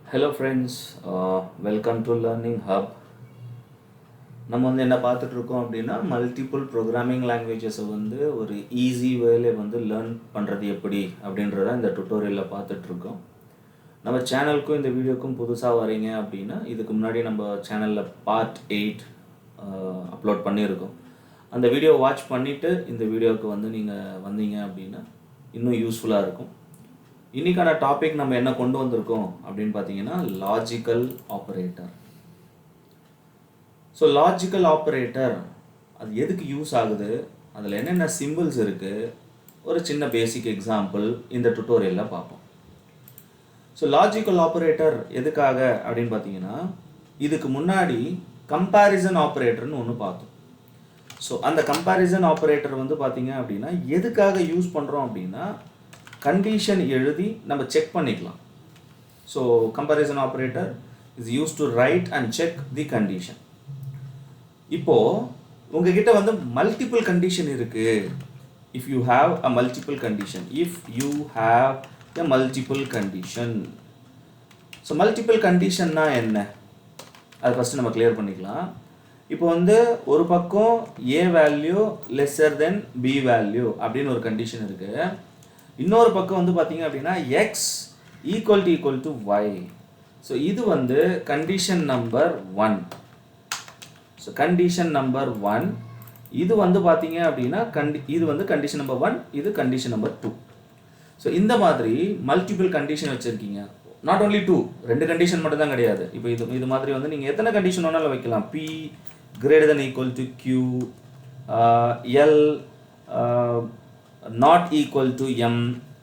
Hello friends, welcome to Learning Hub. நம்ம என்ன பார்த்துட்டு இருக்கோம் அப்படின்னா மல்டிபிள் ப்ரோக்ராமிங் லாங்குவேஜஸை ஒரு ஈஸி வேல லேர்ன் பண்ணுறது எப்படி அப்படின்றத இந்த டுட்டோரியலில் பார்த்துட்டு இருக்கோம். நம்ம சேனலுக்கும் இந்த வீடியோக்கும் புதுசாக வரீங்க அப்படின்னா இதுக்கு முன்னாடி நம்ம சேனலில் பார்ட் 8 அப்லோட் பண்ணியிருக்கோம். அந்த வீடியோ வாட்ச் பண்ணிவிட்டு இந்த வீடியோவுக்கு நீங்கள் வந்தீங்க அப்படின்னா இன்னும் யூஸ்ஃபுல்லாக இருக்கும். இன்றைக்கான டாபிக் நம்ம என்ன கொண்டு வந்திருக்கோம் அப்படின்னு பார்த்தீங்கன்னா logical operator. So logical operator அது எதுக்கு யூஸ் ஆகுது, அதில் என்னென்ன சிம்பிள்ஸ் இருக்குது, ஒரு சின்ன பேசிக் எக்ஸாம்பிள் இந்த டுட்டோரியலில் பார்ப்போம். ஸோ லாஜிக்கல் ஆப்ரேட்டர் எதுக்காக அப்படின்னு பார்த்தீங்கன்னா இதுக்கு முன்னாடி கம்பேரிசன் ஆப்ரேட்டர்னு ஒன்று பார்த்தோம். ஸோ அந்த கம்பேரிசன் ஆப்ரேட்டர் பார்த்தீங்க அப்படின்னா எதுக்காக யூஸ் பண்ணுறோம் அப்படின்னா கண்டிஷன் எழுதி நம்ம செக் பண்ணிக்கலாம். So comparison operator is use to write and check the condition. இப்போது உங்ககிட்ட மல்டிபிள் கண்டிஷன் இருக்குது. If you have a multiple condition, a multiple condition. So multiple கண்டிஷன்னா என்ன, அதை ஃபஸ்ட்டு நம்ம கிளியர் பண்ணிக்கலாம். இப்போ ஒரு பக்கம் A value lesser than B value அப்படின்னு ஒரு கண்டிஷன் இருக்குது. இன்னொரு பக்கம் பார்த்தீங்க அப்படின்னா X equal to Y. So இது condition number 1. So condition number 1 இது பார்த்தீங்க அப்படின்னா இது கண்டிஷன் நம்பர் 1, இது கண்டிஷன் நம்பர் 2. ஸோ இந்த மாதிரி மல்டிபிள் கண்டிஷன் வச்சுருக்கீங்க. நாட் ஓன்லி 2, 2 கண்டிஷன் மட்டும் தான் கிடையாது. இப்போ இது மாதிரி நீங்கள் எத்தனை கண்டிஷன் வேணாலும் வைக்கலாம். P greater than equal to Q, L not equal to M.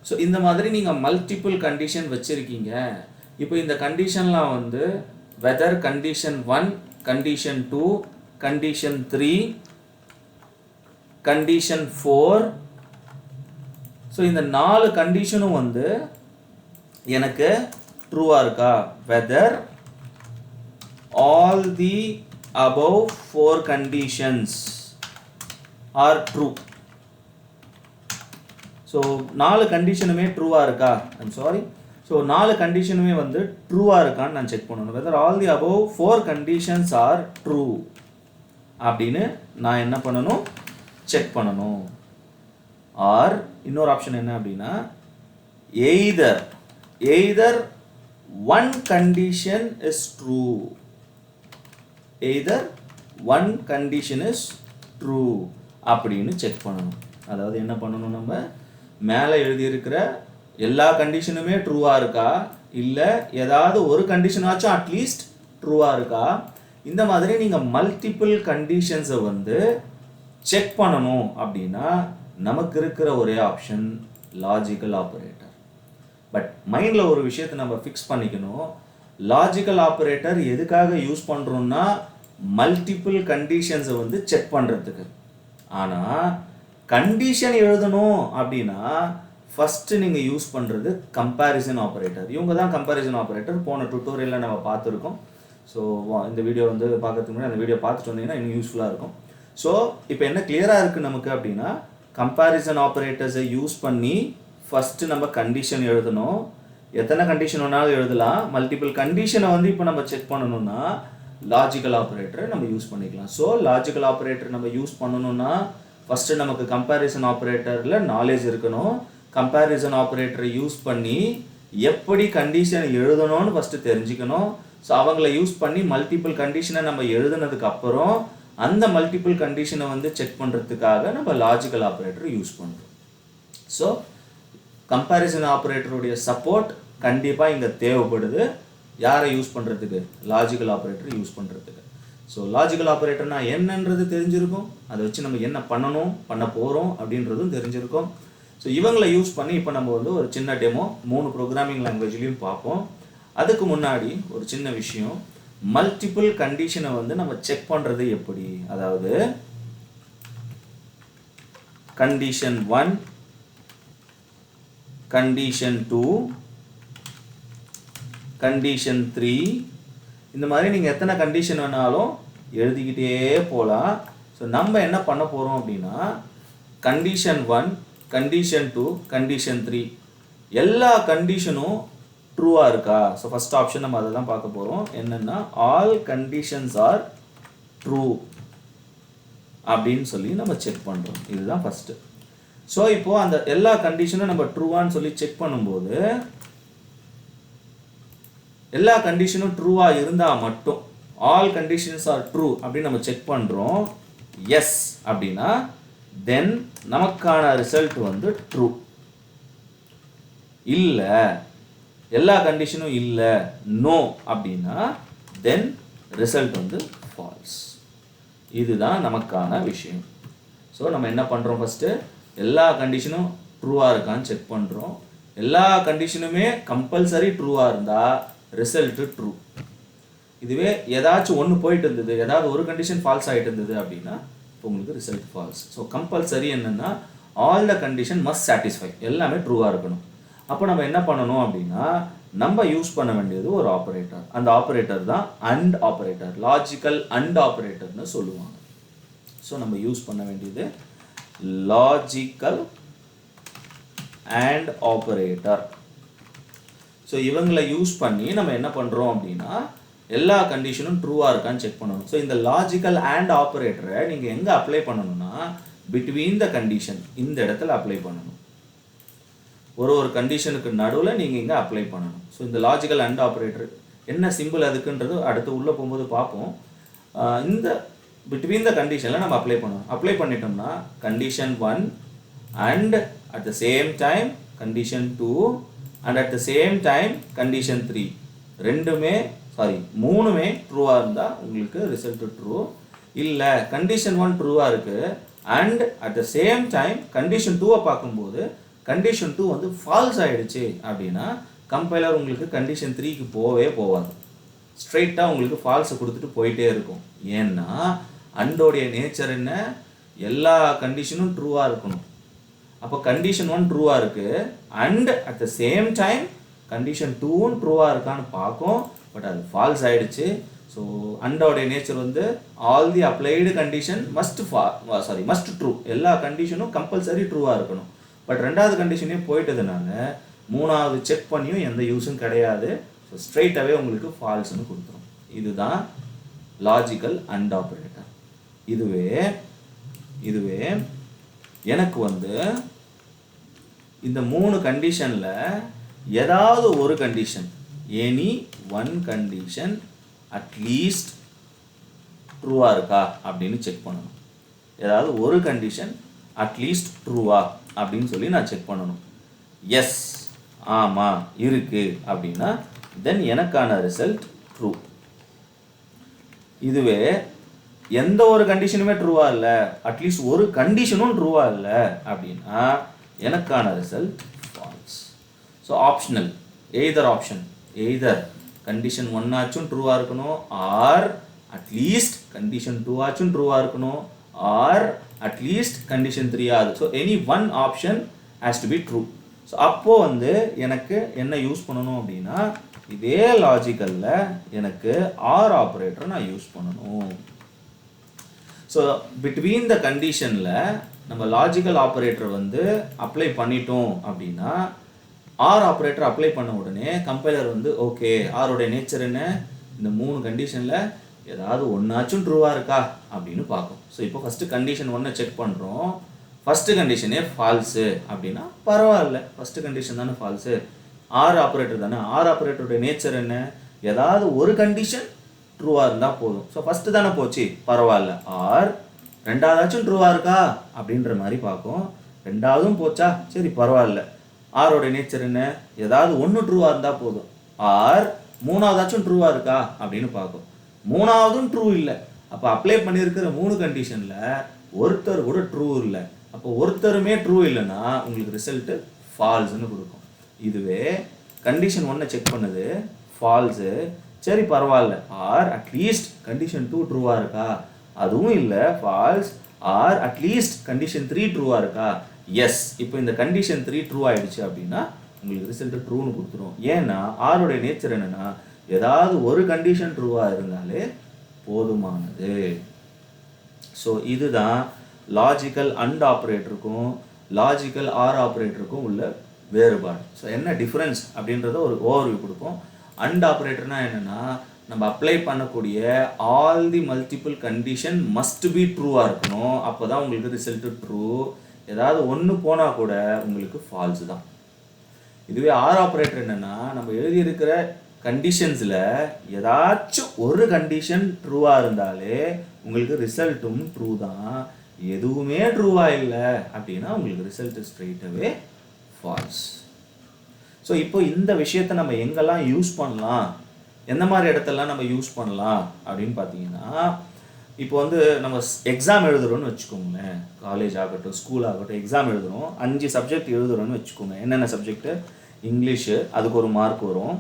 So இந்த மாதிரி நீங்கள் மல்டிபிள் கண்டிஷன் வச்சுருக்கீங்க. இப்போ இந்த கண்டிஷன்லாம் whether condition 1, condition 2, condition 3, condition 4. So இந்த 4 கண்டிஷனும் எனக்கு ட்ரூவாக இருக்கா, whether all the above 4 conditions are true. ஸோ 4 கண்டிஷனுமே ட்ரூவாக இருக்கா, ஸோ 4 கண்டிஷனுமே ட்ரூவாக இருக்கான்னு நான் செக் பண்ணணும். Whether all the above 4 conditions are true அப்படின்னு நான் என்ன பண்ணணும், செக் பண்ணணும். ஆர் இன்னொரு ஆப்ஷன் என்ன அப்படின்னா either one condition is true, either one condition is true அப்படின்னு செக் பண்ணணும். அதாவது என்ன பண்ணணும், நம்ம மேலே எழுதியிருக்கிற எல்லா கண்டிஷனுமே ட்ரூவாக இருக்கா, இல்லை ஏதாவது ஒரு கண்டிஷனாச்சும் அட்லீஸ்ட் ட்ரூவாக இருக்கா. இந்த மாதிரி நீங்கள் மல்டிபிள் கண்டிஷன்ஸை செக் பண்ணணும் அப்படின்னா நமக்கு இருக்கிற ஒரே ஆப்ஷன் லாஜிக்கல் ஆப்ரேட்டர். பட் மைண்டில் ஒரு விஷயத்தை நம்ம ஃபிக்ஸ் பண்ணிக்கணும். லாஜிக்கல் ஆப்ரேட்டர் எதுக்காக யூஸ் பண்ணுறோன்னா மல்டிபிள் கண்டிஷன்ஸை செக் பண்ணுறதுக்கு. ஆனால் கண்டிஷன் எழுதணும் அப்படின்னா ஃபஸ்ட்டு நீங்கள் யூஸ் பண்ணுறது கம்பேரிசன் ஆப்ரேட்டர். இவங்க தான் கம்பேரிசன் ஆப்ரேட்டர். போன டுட்டோரியலில் நம்ம பார்த்துருக்கோம். ஸோ இந்த வீடியோ பார்க்கறதுக்கு முன்னாடி அந்த வீடியோ பார்த்துட்டு வந்தீங்கன்னா இன்னும் யூஸ்ஃபுல்லாக இருக்கும். ஸோ இப்போ என்ன கிளியராக இருக்குது நமக்கு அப்படின்னா கம்பேரிசன் ஆப்ரேட்டர்ஸை யூஸ் பண்ணி ஃபஸ்ட்டு நம்ம கண்டிஷன் எழுதணும். எத்தனை கண்டிஷன் வேணாலும் எழுதலாம். மல்டிபிள் கண்டிஷனை இப்போ நம்ம செக் பண்ணணும்னா லாஜிக்கல் ஆப்ரேட்டரை நம்ம யூஸ் பண்ணிக்கலாம். ஸோ லாஜிக்கல் ஆப்ரேட்டர் நம்ம யூஸ் பண்ணணும்னா ஃபஸ்ட்டு நமக்கு கம்பேரிசன் ஆப்ரேட்டரில் நாலேஜ் இருக்கணும். கம்பேரிசன் ஆப்ரேட்டரை யூஸ் பண்ணி எப்படி கண்டிஷன் எழுதணும்னு ஃபஸ்ட்டு தெரிஞ்சுக்கணும். ஸோ அவங்கள யூஸ் பண்ணி மல்டிபிள் கண்டிஷனை நம்ம எழுதுனதுக்கு அப்புறம் அந்த மல்டிபிள் கண்டிஷனை செக் பண்ணுறதுக்காக நம்ம லாஜிக்கல் ஆப்ரேட்டர் யூஸ் பண்ணுறோம். ஸோ கம்பேரிசன் ஆப்ரேட்டருடைய சப்போர்ட் கண்டிப்பாக இங்கே தேவைப்படுது. யாரை யூஸ் பண்ணுறதுக்கு, லாஜிக்கல் ஆப்ரேட்டர் யூஸ் பண்ணுறதுக்கு. ஸோ லாஜிக்கல் ஆப்ரேட்டர்னா என்னன்றது தெரிஞ்சிருக்கும். அதை வச்சு நம்ம என்ன பண்ண போகிறோம் அப்படின்றதும் தெரிஞ்சிருக்கும். ஸோ இவங்களை யூஸ் பண்ணி இப்போ நம்ம ஒரு சின்ன டெமோ 3 ப்ரோக்ராமிங் லாங்குவேஜ்லையும் பார்ப்போம். அதுக்கு முன்னாடி ஒரு சின்ன விஷயம், மல்டிபிள் கண்டிஷனை நம்ம செக் பண்ணுறது எப்படி. அதாவது கண்டிஷன் 1, கண்டிஷன் 2, கண்டிஷன் 3, இந்த மாதிரி நீங்கள் எத்தனை கண்டிஷன் வேணாலும் எழுதிக்கிட்டே போகலாம். ஸோ நம்ம என்ன பண்ண போகிறோம் அப்படின்னா கண்டிஷன் 1, கண்டிஷன் 2, கண்டிஷன் 3 எல்லா கண்டிஷனும் ட்ரூவாக இருக்கா. ஸோ ஃபஸ்ட் ஆப்ஷன் நம்ம அதை தான் பார்க்க போகிறோம். என்னென்னா ஆல் கண்டிஷன்ஸ் ஆர் ட்ரூ அப்படின்னு சொல்லி நம்ம செக் பண்ணுறோம். இதுதான் ஃபஸ்ட்டு. ஸோ இப்போது அந்த எல்லா கண்டிஷனும் நம்ம ட்ரூவான்னு சொல்லி செக் பண்ணும்போது எல்லா கண்டிஷனும் ட்ரூவாக இருந்தால் மட்டும் ஆல் கண்டிஷன்ஸ் ஆர் ட்ரூ அப்படின்னு நம்ம செக் பண்ணுறோம். எஸ் அப்படின்னா தென் நமக்கான ரிசல்ட் வந்து ட்ரூ. இல்லை எல்லா கண்டிஷனும் இல்லை நோ அப்படின்னா தென் ரிசல்ட் வந்து ஃபால்ஸ். இதுதான் நமக்கான விஷயம். ஸோ நம்ம என்ன பண்ணுறோம், ஃபஸ்ட்டு எல்லா கண்டிஷனும் ட்ரூவாக இருக்கான்னு செக் பண்ணுறோம். எல்லா கண்டிஷனுமே கம்பல்சரி ட்ரூவாக இருந்தால் ரிசல்ட்டு ட்ரூ. இதுவே ஏதாச்சும் ஒன்று போயிட்டு இருந்தது, ஏதாவது ஒரு கண்டிஷன் ஃபால்ஸ் ஆகிட்டு இருந்தது அப்படின்னா இப்போ உங்களுக்கு ரிசல்ட் ஃபால்ஸ். ஸோ கம்பல்சரி என்னென்னா all the condition must satisfy, எல்லாமே ட்ரூவாக இருக்கணும். அப்போ நம்ம என்ன பண்ணணும் அப்படின்னா நம்ம யூஸ் பண்ண வேண்டியது ஒரு ஆப்ரேட்டர். அந்த ஆப்ரேட்டர் தான் அண்ட் ஆப்ரேட்டர், லாஜிக்கல் அண்ட் ஆப்ரேட்டர்னு சொல்லுவாங்க. ஸோ நம்ம யூஸ் பண்ண வேண்டியது லாஜிக்கல் அண்ட் ஆப்ரேட்டர். ஸோ இவங்களை யூஸ் பண்ணி நம்ம என்ன பண்ணுறோம் அப்படின்னா எல்லா கண்டிஷனும் ட்ரூவாக இருக்கான்னு செக் பண்ணணும். ஸோ இந்த லாஜிக்கல் அண்ட் ஆப்ரேட்டரை நீங்கள் எங்கே அப்ளை பண்ணணும்னா பிட்வீன் த கண்டிஷன், இந்த இடத்துல அப்ளை பண்ணணும். ஒரு கண்டிஷனுக்கு நடுவில் நீங்கள் இங்கே அப்ளை பண்ணணும். ஸோ இந்த லாஜிக்கல் அண்ட் ஆப்ரேட்டர் என்ன சிம்பிள் அதுக்குன்றது அடுத்து உள்ளே போகும்போது பார்ப்போம். இந்த பிட்வீன் த கண்டிஷனில் நம்ம அப்ளை பண்ணணும். அப்ளை பண்ணிட்டோம்னா condition 1 and at the same time condition 2 and at the same time condition 3 மூணுமே ட்ரூவாக இருந்தால் உங்களுக்கு ரிசல்ட் ட்ரூ. இல்லை கண்டிஷன் 1 ட்ரூவாக இருக்குது and at the same time condition 2 பார்க்கும்போது கண்டிஷன் 2 வந்து ஃபால்ஸ் ஆகிடுச்சு அப்படின்னா கம்பைலர் உங்களுக்கு கண்டிஷன் 3க்கு போகாது. ஸ்ட்ரைட்டாக உங்களுக்கு ஃபால்ஸை கொடுத்துட்டு போயிட்டே இருக்கும். ஏன்னா அண்டோடைய நேச்சர் என்ன, எல்லா கண்டிஷனும் ட்ரூவாக இருக்கணும். அப்போ கண்டிஷன் 1 ட்ரூவாக இருக்குது and at the same time condition 2வும் ட்ரூவாக இருக்கான்னு பார்க்கும். பட் அது ஃபால்ஸ் ஆகிடுச்சு. ஸோ அண்டோடைய நேச்சர் வந்து all the applied condition must true, எல்லா கண்டிஷனும் கம்பல்சரி ட்ரூவாக இருக்கணும். பட் ரெண்டாவது கண்டிஷனையும் போயிட்டதுனால மூணாவது செக் பண்ணியும் எந்த யூஸும் கிடையாது. ஸோ ஸ்ட்ரைட்டாகவே உங்களுக்கு ஃபால்ஸ்னு கொடுத்துரும். இதுதான் லாஜிக்கல் அண்ட் ஆப்ரேட்டர். இதுவே எனக்கு வந்து இந்த 3 கண்டிஷனில் ஏதாவது ஒரு condition, any one condition at least ட்ரூவாக இருக்கா அப்படின்னு செக் பண்ணணும். ஏதாவது ஒரு கண்டிஷன் அட்லீஸ்ட் ட்ரூவா அப்படின்னு சொல்லி நான் செக் பண்ணணும். எஸ் ஆமாம் இருக்குது அப்படின்னா தென் எனக்கான ரிசல்ட் ட்ரூ. இதுவே எந்த ஒரு கண்டிஷனுமே ட்ரூவாக இல்லை, அட்லீஸ்ட் ஒரு கண்டிஷனும் ட்ரூவாக இல்லை அப்படின்னா எனக்கான result false. So optional, either condition 1 ஆச்சும் ட்ரூவாக இருக்கணும், ஆர் அட்லீஸ்ட் கண்டிஷன் 2 ஆச்சும் ட்ரூவாக இருக்கணும், ஆர் அட்லீஸ்ட் கண்டிஷன் 3 ஆகுது. So any one option has to be true. So அப்போது வந்து எனக்கு என்ன யூஸ் பண்ணணும் அப்படின்னா இதே லாஜிக்கலில் எனக்கு ஆர் ஆப்ரேட்டரை நான் யூஸ் பண்ணணும். ஸோ பிட்வீன் த கண்டிஷனில் நம்ம லாஜிக்கல் ஆப்ரேட்டர் வந்து அப்ளை பண்ணிட்டோம் அப்படின்னா ஆர் ஆப்ரேட்டர் அப்ளை பண்ண உடனே கம்பைலர் வந்து ஓகே ஆரோடைய நேச்சர் என்ன, இந்த 3 கண்டிஷனில் ஏதாவது ஒன்றாச்சும் ட்ரூவாக இருக்கா அப்படின்னு பார்க்கும். ஸோ இப்போ ஃபஸ்ட்டு கண்டிஷன் 1 செக் பண்ணுறோம். ஃபஸ்ட்டு கண்டிஷனே ஃபால்ஸு அப்படின்னா பரவாயில்ல, ஃபஸ்ட்டு கண்டிஷன் தானே ஃபால்ஸு, ஆர் ஆப்ரேட்டர் தானே, ஆர் ஆப்ரேட்டருடைய நேச்சர் என்ன, ஏதாவது ஒரு கண்டிஷன் ட்ரூவாக இருந்தால் போதும். ஸோ ஃபஸ்ட்டு தானே போச்சு பரவாயில்ல, ஆர் ரெண்டாவதாச்சும் ட்ரூவாக இருக்கா அப்படின்ற மாதிரி பார்க்கும். ரெண்டாவதும் போச்சா சரி பரவாயில்ல, ஆரோடைய நேச்சர் என்ன, ஏதாவது ஒன்று ட்ரூவாக இருந்தால் போதும், ஆர் மூணாவதாச்சும் ட்ரூவாக இருக்கா அப்படின்னு பார்க்கும். மூணாவதும் ட்ரூ இல்லை, அப்போ அப்ளை பண்ணியிருக்கிற 3 கண்டிஷனில் ஒருத்தர் கூட ட்ரூ இல்லை. அப்போ ஒருத்தருமே ட்ரூ இல்லைன்னா உங்களுக்கு ரிசல்ட்டு ஃபால்ஸ்னு கொடுக்கும். இதுவே கண்டிஷன் 1 செக் பண்ணுது ஃபால்ஸு, சரி பரவாயில்ல, ஆர் அட்லீஸ்ட் கண்டிஷன் 2 ட்ரூவாக இருக்கா, அதுவும் இல்லை ஃபால்ஸ், ஆர் அட்லீஸ்ட் கண்டிஷன் 3 ட்ரூவாக இருக்கா, எஸ். இப்போ இந்த கண்டிஷன் 3 ட்ரூ ஆகிடுச்சு அப்படின்னா உங்களுக்கு ரிசல்ட்டு ட்ரூன்னு கொடுத்துரும். ஏன்னா ஆரோடைய நேச்சர் என்னென்னா ஏதாவது ஒரு கண்டிஷன் ட்ரூவாக இருந்தாலே போதுமானது. ஸோ இதுதான் லாஜிக்கல் அண்ட் ஆப்ரேட்டருக்கும் லாஜிக்கல் ஆர் ஆப்ரேட்டருக்கும் உள்ள வேறுபாடு. ஸோ என்ன டிஃப்ரென்ஸ் அப்படின்றத ஒரு ஓவர்வியூ கொடுப்போம். அண்ட் ஆப்ரேட்டர்னா என்னென்னா, நம்ம அப்ளை பண்ணக்கூடிய all the multiple condition must be ட்ரூவாக இருக்கணும். அப்போ தான் உங்களுக்கு ரிசல்ட்டு ட்ரூ. ஏதாவது ஒன்று போனால் கூட உங்களுக்கு ஃபால்ஸு தான். இதுவே ஆர் ஆப்ரேட்டர் என்னென்னா, நம்ம எழுதியிருக்கிற கண்டிஷன்ஸில் ஏதாச்சும் ஒரு கண்டிஷன் ட்ரூவாக இருந்தாலே உங்களுக்கு ரிசல்ட்டும் ட்ரூ தான். எதுவுமே ட்ரூவாக இல்லை அப்படின்னா உங்களுக்கு ரிசல்ட்டு ஸ்ட்ரெயிட்டாகவே ஃபால்ஸ். ஸோ இப்போ இந்த விஷயத்தை நம்ம எங்கெல்லாம் யூஸ் பண்ணலாம், எந்த மாதிரி இடத்தெல்லாம் நம்ம யூஸ் பண்ணலாம் அப்படின்னு பார்த்தீங்கன்னா, இப்போ வந்து நம்ம எக்ஸாம் எழுதுகிறோன்னு வச்சுக்கோங்களேன். காலேஜ் ஆகட்டும், ஸ்கூல் ஆகட்டும், எக்ஸாம் எழுதுகிறோம். 5 சப்ஜெக்ட் எழுதுகிறோன்னு வச்சுக்கோங்க. என்னென்ன சப்ஜெக்ட்டு? இங்கிலீஷு, அதுக்கு ஒரு மார்க் வரும்,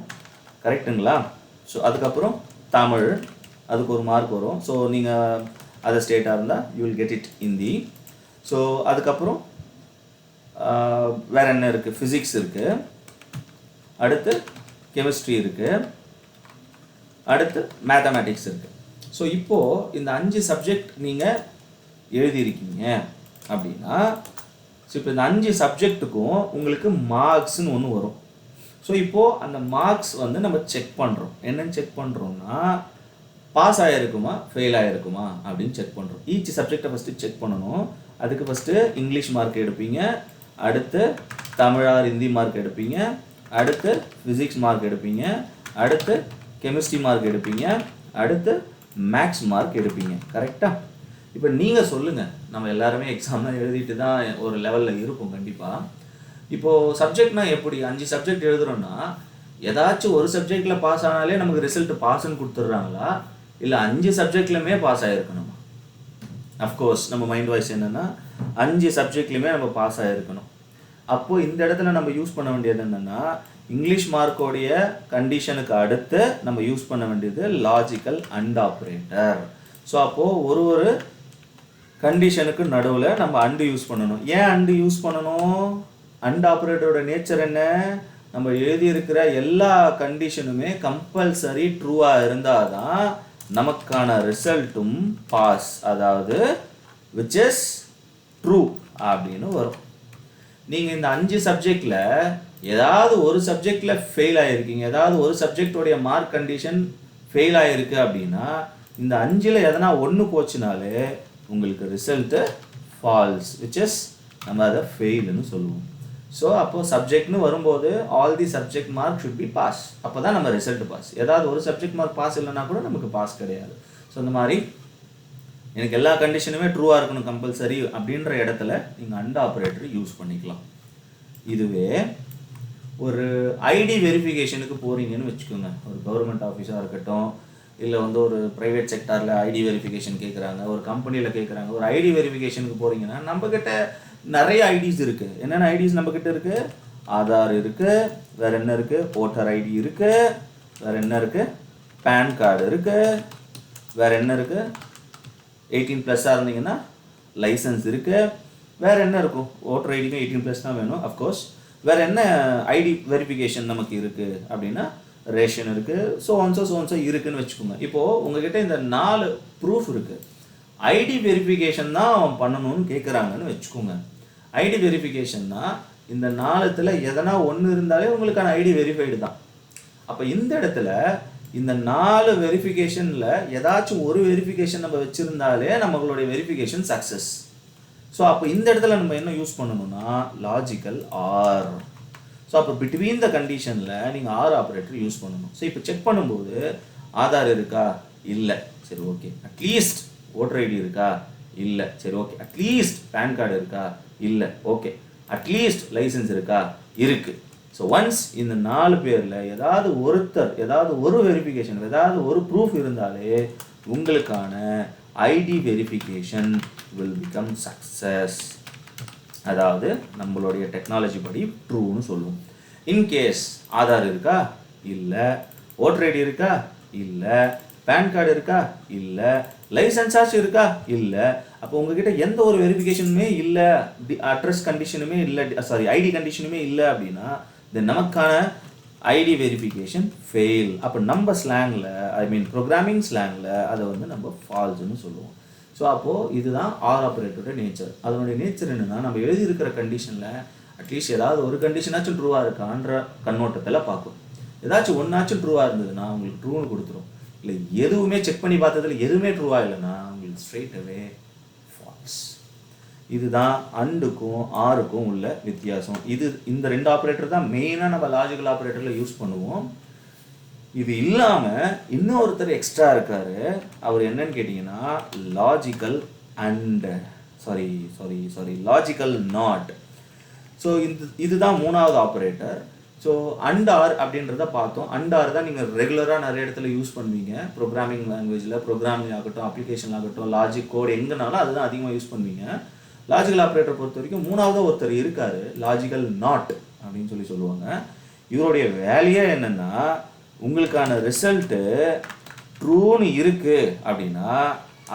கரெக்டுங்களா? ஸோ அதுக்கப்புறம் தமிழ், அதுக்கு ஒரு மார்க் வரும். ஸோ நீங்கள் அதர் ஸ்டேட்டாக இருந்தால் you will get it Hindi. So அதுக்கப்புறம் வேறு என்ன இருக்குது? ஃபிசிக்ஸ் இருக்குது, அடுத்து கெமிஸ்ட்ரி இருக்குது, அடுத்து மேத்தமேட்டிக்ஸ் இருக்குது. ஸோ இப்போது இந்த 5 சப்ஜெக்ட் நீங்கள் எழுதியிருக்கீங்க அப்படின்னா, ஸோ இப்போ இந்த 5 சப்ஜெக்ட்டுக்கும் உங்களுக்கு மார்க்ஸ்னு ஒன்று வரும். ஸோ இப்போது அந்த மார்க்ஸ் வந்து நம்ம செக் பண்ணுறோம். என்னென்னு செக் பண்ணுறோம்னா, பாஸ் ஆகிருக்குமா ஃபெயில் ஆகிருக்குமா அப்படின்னு செக் பண்ணுறோம். ஈச் சப்ஜெக்டை ஃபஸ்ட்டு செக் பண்ணணும். அதுக்கு ஃபஸ்ட்டு இங்கிலீஷ் மார்க் எடுப்பீங்க, அடுத்து தமிழ் ஹிந்தி மார்க் எடுப்பீங்க, அடுத்து ஃபிசிக்ஸ் மார்க் எடுப்பீங்க, அடுத்து கெமிஸ்ட்ரி மார்க் எடுப்பீங்க, அடுத்து மேக்ஸ் மார்க் எடுப்பீங்க. கரெக்டாக? இப்போ நீங்கள் சொல்லுங்கள், நம்ம எல்லாருமே எக்ஸாம்லாம் எழுதிட்டு தான் ஒரு லெவலில் இருப்போம் கண்டிப்பாக. இப்போது சப்ஜெக்ட்னா எப்படி? 5 சப்ஜெக்ட் எழுதுகிறோன்னா ஏதாச்சும் ஒரு சப்ஜெக்டில் பாஸ் ஆனாலே நமக்கு ரிசல்ட் பாஸ்ன்னு கொடுத்துட்றாங்களா, இல்லை 5 சப்ஜெக்ட்லையுமே பாஸ் ஆகிருக்கணுமா? அஃப்கோர்ஸ் நம்ம மைண்ட் வாய்ஸ் என்னென்னா 5 சப்ஜெக்ட்லையுமே நம்ம பாஸ் ஆகிருக்கணும். அப்போது இந்த இடத்துல நம்ம யூஸ் பண்ண வேண்டியது என்னென்னா, இங்கிலீஷ் மார்க்கோடைய கண்டிஷனுக்கு அடுத்து நம்ம யூஸ் பண்ண வேண்டியது லாஜிக்கல் அண்ட் ஆப்ரேட்டர். ஸோ அப்போது ஒரு கண்டிஷனுக்கு நடுவில் நம்ம அண்டு யூஸ் பண்ணணும். ஏன் அண்டு யூஸ் பண்ணணும்? அண்ட் ஆப்ரேட்டரோட நேச்சர் என்ன? நம்ம எழுதியிருக்கிற எல்லா கண்டிஷனுமே கம்பல்சரி ட்ரூவாக இருந்தால் தான் நமக்கான ரிசல்ட்டும் பாஸ், அதாவது விச் இஸ் ட்ரூ அப்படின்னு வரும். நீங்கள் இந்த 5 சப்ஜெக்டில் ஏதாவது ஒரு சப்ஜெக்டில் ஃபெயில் ஆகிருக்கீங்க, ஏதாவது ஒரு சப்ஜெக்டோடைய மார்க் கண்டிஷன் ஃபெயில் ஆகிருக்கு அப்படின்னா, இந்த 5ல் எதனா ஒன்று போச்சுனாலே உங்களுக்கு ரிசல்ட்டு ஃபால்ஸ், விச் இஸ் நம்ம அதை ஃபெயில்னு சொல்லுவோம். ஸோ அப்போது சப்ஜெக்ட்னு வரும்போது all the subject mark should be pass. அப்போ தான் நம்ம ரிசல்ட் பாஸ். ஏதாவது ஒரு சப்ஜெக்ட் மார்க் பாஸ் இல்லைனா கூட நமக்கு பாஸ் கிடையாது. ஸோ இந்த மாதிரி எனக்கு எல்லா கண்டிஷனுமே ட்ரூவாக இருக்கணும் கம்பல்சரி அப்படின்ற இடத்துல நீங்கள் அண்ட் ஆப்ரேட்டர் யூஸ் பண்ணிக்கலாம். இதுவே ஒரு ஐடி வெரிஃபிகேஷனுக்கு போகிறீங்கன்னு வச்சுக்கோங்க. ஒரு கவர்மெண்ட் ஆஃபீஸாக இருக்கட்டும், இல்லை வந்து ஒரு ப்ரைவேட் செக்டாரில் ஐடி வெரிஃபிகேஷன் கேட்குறாங்க, ஒரு கம்பெனியில் கேட்குறாங்க. ஒரு ஐடி வெரிஃபிகேஷனுக்கு போகிறீங்கன்னா நம்மக்கிட்ட நிறைய ஐடிஸ் இருக்குது. என்னென்ன ஐடிஸ் நம்மக்கிட்ட இருக்குது? ஆதார் இருக்குது, வேறு என்ன இருக்குது? ஓட்டர் ஐடி இருக்குது, வேறு என்ன இருக்குது? பேன் கார்டு இருக்குது, வேறு என்ன இருக்குது? 18+ இருந்தீங்கன்னா லைசன்ஸ் இருக்குது, வேறு என்ன இருக்கும்? ஓட்டர் ஐடிக்கு 18+ தான் வேணும் அஃப்கோர்ஸ். வேறு என்ன ஐடி வெரிஃபிகேஷன் நமக்கு இருக்குது அப்படின்னா ரேஷன் இருக்குது, ஸோ ஒன்ஸோ இருக்குதுன்னு வச்சுக்கோங்க. இப்போது உங்ககிட்ட இந்த 4 ப்ரூஃப் இருக்குது. ஐடி வெரிஃபிகேஷன் தான் பண்ணணும்னு கேட்குறாங்கன்னு வச்சுக்கோங்க. ஐடி வெரிஃபிகேஷன்னா இந்த 4த்தில் எதனா ஒன்று இருந்தாலே உங்களுக்கான ஐடி வெரிஃபைடு தான். அப்போ இந்த இடத்துல இந்த 4 வெரிஃபிகேஷனில் ஏதாச்சும் ஒரு வெரிஃபிகேஷன் நம்ம வச்சுருந்தாலே நம்மளுடைய வெரிஃபிகேஷன் சக்ஸஸ். ஸோ அப்போ இந்த இடத்துல நம்ம என்ன யூஸ் பண்ணணும்னா லாஜிக்கல் ஆர். ஸோ அப்போ பிட்வீன் த கண்டிஷனில் நீங்கள் ஆர் ஆப்ரேட்டர் யூஸ் பண்ணணும். ஸோ இப்போ செக் பண்ணும்போது ஆதார் இருக்கா? இல்லை, சரி ஓகே. அட்லீஸ்ட் ஓட்டர் ஐடி இருக்கா? இல்லை, சரி ஓகே. அட்லீஸ்ட் பேன் கார்டு இருக்கா? இல்லை, ஓகே. அட்லீஸ்ட் லைசன்ஸ் இருக்கா? இருக்குது. ஸோ ஒன்ஸ் இந்த 4 பேரில் ஏதாவது ஒரு வெரிஃபிகேஷன், ஏதாவது ஒரு ப்ரூஃப் இருந்தாலே உங்களுக்கான ID verification will become success. அதாவது நம்மளுடைய டெக்னாலஜி படி ட்ரூன்னு சொல்லுவோம். இன்கேஸ் ஆதார் இருக்கா? இல்லை. ஓட்டர் ஐடி இருக்கா? இல்லை. பேன் கார்டு இருக்கா? இல்லை. லைசன்ஸ் ஆச்சு இருக்கா? இல்லை. அப்போ உங்ககிட்ட எந்த ஒரு வெரிஃபிகேஷனுமே இல்லை, அட்ரஸ் கண்டிஷனுமே இல்லை, ஐடி கண்டிஷனுமே இல்லை அப்படின்னா தென் நமக்கான ஐடி வெரிஃபிகேஷன் ஃபெயில். அப்போ நம்ம ஸ்லாங்கில் ப்ரோக்ராமிங் ஸ்லாங்கில் அதை வந்து நம்ம ஃபால்ஸ்னு சொல்லுவோம். ஸோ அப்போது இதுதான் ஆர் ஆப்ரேட்டரோட நேச்சர். அதனுடைய நேச்சர் என்னென்னா, நம்ம எழுதியிருக்கிற கண்டிஷனில் அட்லீஸ்ட் ஏதாவது ஒரு கண்டிஷனாச்சும் ட்ரூவாக இருக்கான்ற கண்ணோட்டத்தில் பார்க்கும். ஏதாச்சும் ஒன்றாச்சும் ட்ரூவாக இருந்ததுன்னா உங்களுக்கு ட்ரூன்னு கொடுத்துரும். இல்லை எதுவுமே செக் பண்ணி பார்த்ததுல எதுவுமே ட்ரூவாக இல்லைன்னா உங்களுக்கு ஸ்ட்ரெயிட் அவே ஃபால்ஸ். இதுதான் அண்டுக்கும் ஆருக்கும் உள்ள வித்தியாசம். இந்த ரெண்டு ஆப்ரேட்டர் தான் மெயினாக நம்ம லாஜிக்கல் ஆப்ரேட்டரில் யூஸ் பண்ணுவோம். இது இல்லாமல் இன்னொருத்தர் எக்ஸ்ட்ரா இருக்கார். அவர் என்னன்னு கேட்டிங்கன்னா லாஜிக்கல் லாஜிக்கல் நாட். ஸோ இதுதான் மூணாவது ஆப்ரேட்டர். ஸோ அண்ட் ஆர் அப்படின்றத பார்த்தோம். அண்ட் ஆர் தான் நீங்கள் ரெகுலராக நிறைய இடத்துல யூஸ் பண்ணுவீங்க. ப்ரோக்ராமிங் லாங்குவேஜில், ப்ரோக்ராமிங் ஆகட்டும், அப்ளிகேஷன் ஆகட்டும், லாஜிக் கோட் எங்கேனாலும் அதுதான் அதிகமாக யூஸ் பண்ணுவீங்க. லாஜிக்கல் ஆப்ரேட்டர் பொறுத்த வரைக்கும் மூணாவது ஒருத்தர் இருக்கார், லாஜிக்கல் நாட் அப்படின்னு சொல்லுவாங்க. இவருடைய வேலையே என்னென்னா உங்களுக்கான ரிசல்ட்டு ட்ரூன்னு இருக்குது அப்படின்னா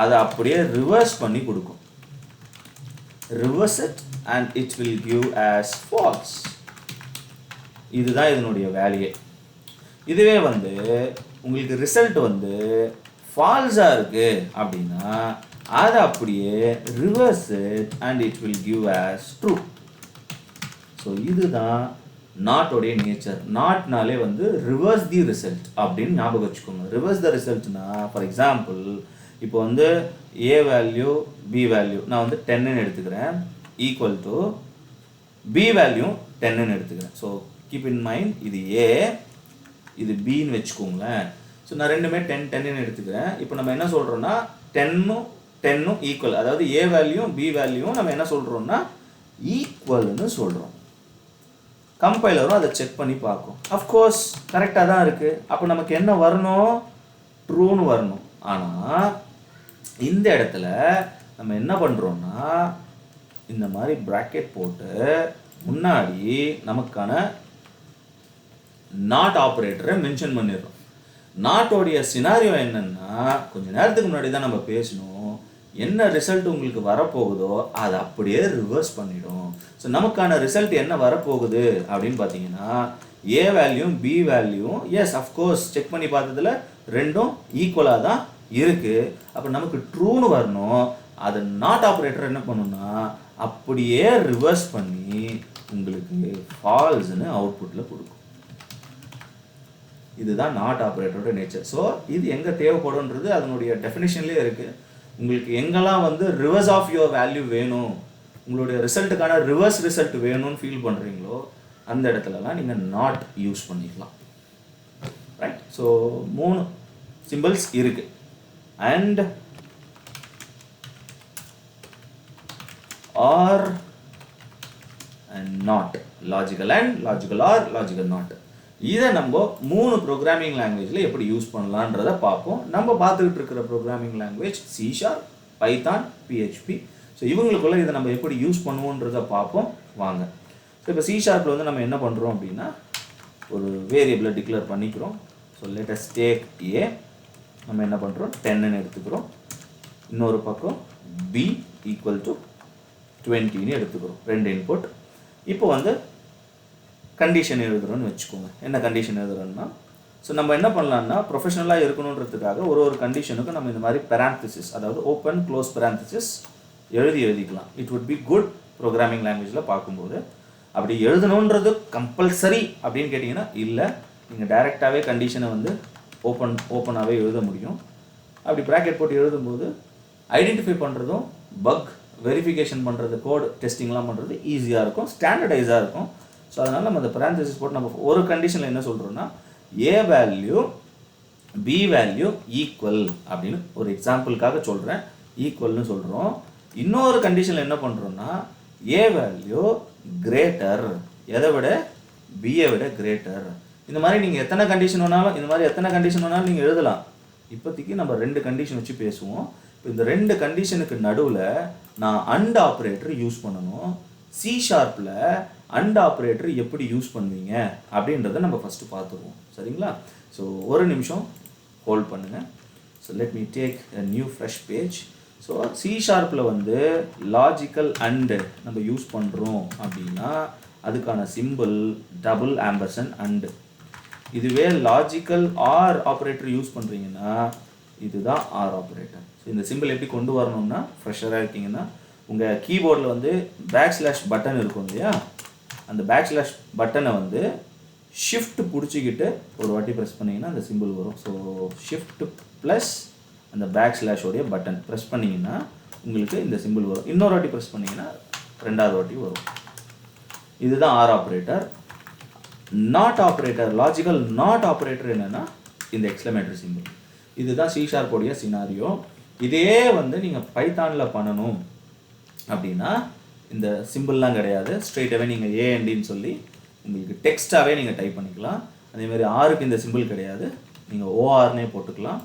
அதை அப்படியே ரிவர்ஸ் பண்ணி கொடுக்கும். Reverse it and it will give us false. இதுதான் இதனுடைய வேலையே. இதுவே உங்களுக்கு ரிசல்ட் ஃபால்ஸாக இருக்குது அப்படின்னா அதை அப்படியே reverse it and it will give as true. So இதுதான் நாட்டோடைய நேச்சர். நாட்னாலே ரிவர்ஸ் தி ரிசல்ட் அப்படின்னு ஞாபகம் வச்சுக்கோங்க. ரிவர்ஸ் த ரிசல்ட்னா ஃபார் எக்ஸாம்பிள் இப்போ ஏ வேல்யூ பி வேல்யூ நான் 10ன்னு எடுத்துக்கிறேன், ஈக்குவல் டு பி வேல்யூ 10ன்னு எடுத்துக்கிறேன். ஸோ கீப் இன் மைண்ட் இது ஏ இது பின்னு வச்சுக்கோங்களேன். ஸோ நான் ரெண்டுமே 10ன்னு எடுத்துக்கிறேன். இப்போ நம்ம என்ன சொல்கிறோன்னா 10ம் ஈக்குவல், அதாவது ஏ வேல்யூ பி வேல்யூ நம்ம என்ன சொல்கிறோம்னா ஈக்குவல்னு சொல்கிறோம். கம்பைலரும் அதை செக் பண்ணி பார்க்கும். அஃப்கோர்ஸ் கரெக்டாக தான் இருக்குது. அப்போ நமக்கு என்ன வரணும்? ட்ரூன்னு வரணும். ஆனால் இந்த இடத்துல நம்ம என்ன பண்ணுறோன்னா இந்த மாதிரி ப்ராக்கெட் போட்டு முன்னாடி நமக்கான நாட் ஆப்ரேட்டரை மென்ஷன் பண்ணிடுறோம். நாட்டோடைய சினாரியோ என்னன்னா கொஞ்சம் நேரத்துக்கு முன்னாடி தான் நம்ம பேசணும். என்ன ரிசல்ட் உங்களுக்கு வரப்போகுதோ அதை அப்படியே ரிவர்ஸ் பண்ணிடும். ஸோ நமக்கான ரிசல்ட் என்ன வரப்போகுது அப்படின்னு பார்த்தீங்கன்னா A value B value yes of course check பண்ணி பார்த்ததுல ரெண்டும் ஈக்குவலாக தான் இருக்குது. அப்போ நமக்கு ட்ரூன்னு வரணும். அதை நாட் ஆப்ரேட்டர் என்ன பண்ணுன்னா அப்படியே ரிவர்ஸ் பண்ணி உங்களுக்கு ஃபால்ஸ்னு அவுட்புட்டில் கொடுக்கும். இதுதான் நாட் ஆப்ரேட்டரோட நேச்சர். ஸோ இது எங்கே தேவைப்படும்ன்றது அதனுடைய டெஃபினேஷன்லேயே இருக்குது. உங்களுக்கு எங்கெல்லாம் ரிவர்ஸ் ஆஃப் யுவர் வேல்யூ வேணும், உங்களுடைய ரிசல்ட்டுக்கான ரிவர்ஸ் ரிசல்ட் வேணும்னு ஃபீல் பண்ணுறீங்களோ அந்த இடத்துலலாம் நீங்கள் நாட் யூஸ் பண்ணிக்கலாம். ரைட். ஸோ 3 சிம்பிள்ஸ் இருக்குது. And or and not, logical and, logical or, logical not. இதை நம்ம 3 ப்ரோக்ராமிங் லாங்குவேஜில் எப்படி யூஸ் பண்ணலான்றதை பார்ப்போம். நம்ம பார்த்துக்கிட்டு இருக்கிற programming language C#, Python, PHP. So இவங்களுக்குள்ள இதை நம்ம எப்படி யூஸ் பண்ணுவோன்றதை பார்ப்போம் வாங்க. ஸோ இப்போ C# நம்ம என்ன பண்ணுறோம் அப்படின்னா ஒரு வேரியபிளை டிக்ளேர் பண்ணிக்கிறோம். So let us take A. நம்ம என்ன பண்ணுறோம் 10ன்னு எடுத்துக்கிறோம். இன்னொரு பக்கம் B ஈக்குவல் டு 20ன்னு எடுத்துக்கிறோம். 2 இன்புட். இப்போ கண்டிஷன் எழுதுகிறோன்னு வச்சுக்கோங்க. என்ன கண்டிஷன் எழுதுகிறோன்னா ஸோ நம்ம என்ன பண்ணலான்னா ப்ரொஃபஷனலாக இருக்கணுன்றதுக்காக ஒரு கண்டிஷனுக்கு நம்ம இந்த மாதிரி பெராந்தசிஸ், அதாவது ஓப்பன் க்ளோஸ் பெராந்தசிஸ் எழுதிக்கலாம். It would be good programming லாங்குவேஜில் பார்க்கும்போது. அப்படி எழுதணுன்றது கம்பல்சரி அப்படின்னு கேட்டிங்கன்னா இல்லை, நீங்கள் டைரெக்டாகவே கண்டிஷனை ஓப்பனாகவே எழுத முடியும். அப்படி ப்ராக்கெட் போட்டு எழுதும்போது ஐடென்டிஃபை பண்ணுறதும் பக் வெரிஃபிகேஷன் பண்ணுறது, கோட் டெஸ்டிங்லாம் பண்ணுறது ஈஸியாக இருக்கும், ஸ்டாண்டர்டைஸாக இருக்கும். ஸோ அதனால் நம்ம அந்த பெராந்தசிஸ் போட்டு நம்ம ஒரு கண்டிஷனில் என்ன சொல்கிறோன்னா ஏ வேல்யூ பி வேல்யூ ஈக்குவல் அப்படின்னு ஒரு எக்ஸாம்பிளுக்காக சொல்கிறேன், ஈக்குவல்னு சொல்கிறோம். இன்னொரு கண்டிஷனில் என்ன பண்ணுறோன்னா ஏ வேல்யூ கிரேட்டர், எதை விட பியை விட கிரேட்டர். இந்த மாதிரி நீங்கள் எத்தனை கண்டிஷன் வேணாலும் நீங்கள் எழுதலாம். இப்போதைக்கு நம்ம 2 கண்டிஷன் வச்சு பேசுவோம். இப்போ இந்த 2 கண்டிஷனுக்கு நடுவில் நான் அண்ட் ஆப்ரேட்டர் யூஸ் பண்ணணும். C# அண்ட் ஆப்ரேட்டர் எப்படி யூஸ் பண்ணுவீங்க அப்படின்றத நம்ம ஃபஸ்ட்டு பார்த்துருவோம். சரிங்களா? ஸோ ஒரு நிமிஷம் ஹோல்ட் பண்ணுங்கள். So let me take a new fresh page. So C# logical and நம்ம யூஸ் பண்ணுறோம் அப்படின்னா அதுக்கான சிம்பிள் $&. அண்டு. இதுவே லாஜிக்கல் ஆர் ஆப்ரேட்டர் யூஸ் பண்ணுறீங்கன்னா இதுதான் ஆர் ஆப்ரேட்டர். ஸோ இந்த சிம்பிள் எப்படி கொண்டு வரணும்னா ஃப்ரெஷராக இருக்கீங்கன்னா உங்கள் கீபோர்டில் \பட்டன் இருக்கும் இல்லையா, அந்த பேக்ஸ்லாஷ் பட்டனை வந்து ஷிஃப்ட் பிடிச்சிக்கிட்டு ஒரு வாட்டி ப்ரெஸ் பண்ணிங்கன்னா அந்த சிம்பிள் வரும். ஸோ ஷிஃப்ட் ப்ளஸ் அந்த பேக்ஸ்லாஷோடைய பட்டன் ப்ரெஸ் பண்ணிங்கன்னா உங்களுக்கு இந்த சிம்பிள் வரும். இன்னொரு வாட்டி ப்ரெஸ் பண்ணிங்கன்னா ரெண்டாவது வாட்டி வரும். இதுதான் R operator. Not operator, logical not operator என்னென்னா இந்த எக்ஸ்க்ளமேட்டரி சிம்பிள். இதுதான் C# உடைய சினாரியோ. இதே வந்து நீங்கள் பைத்தானில் பண்ணணும் அப்படின்னா இந்த சிம்பிள்லாம் கிடையாது. ஸ்ட்ரெயிட்டாகவே நீங்கள் ஏஎன்டின்னு சொல்லி உங்களுக்கு டெக்ஸ்ட்டாகவே நீங்கள் டைப் பண்ணிக்கலாம். அதேமாதிரி ஆருக்கு இந்த சிம்பிள் கிடையாது, நீங்கள் ஓஆர்னே போட்டுக்கலாம்.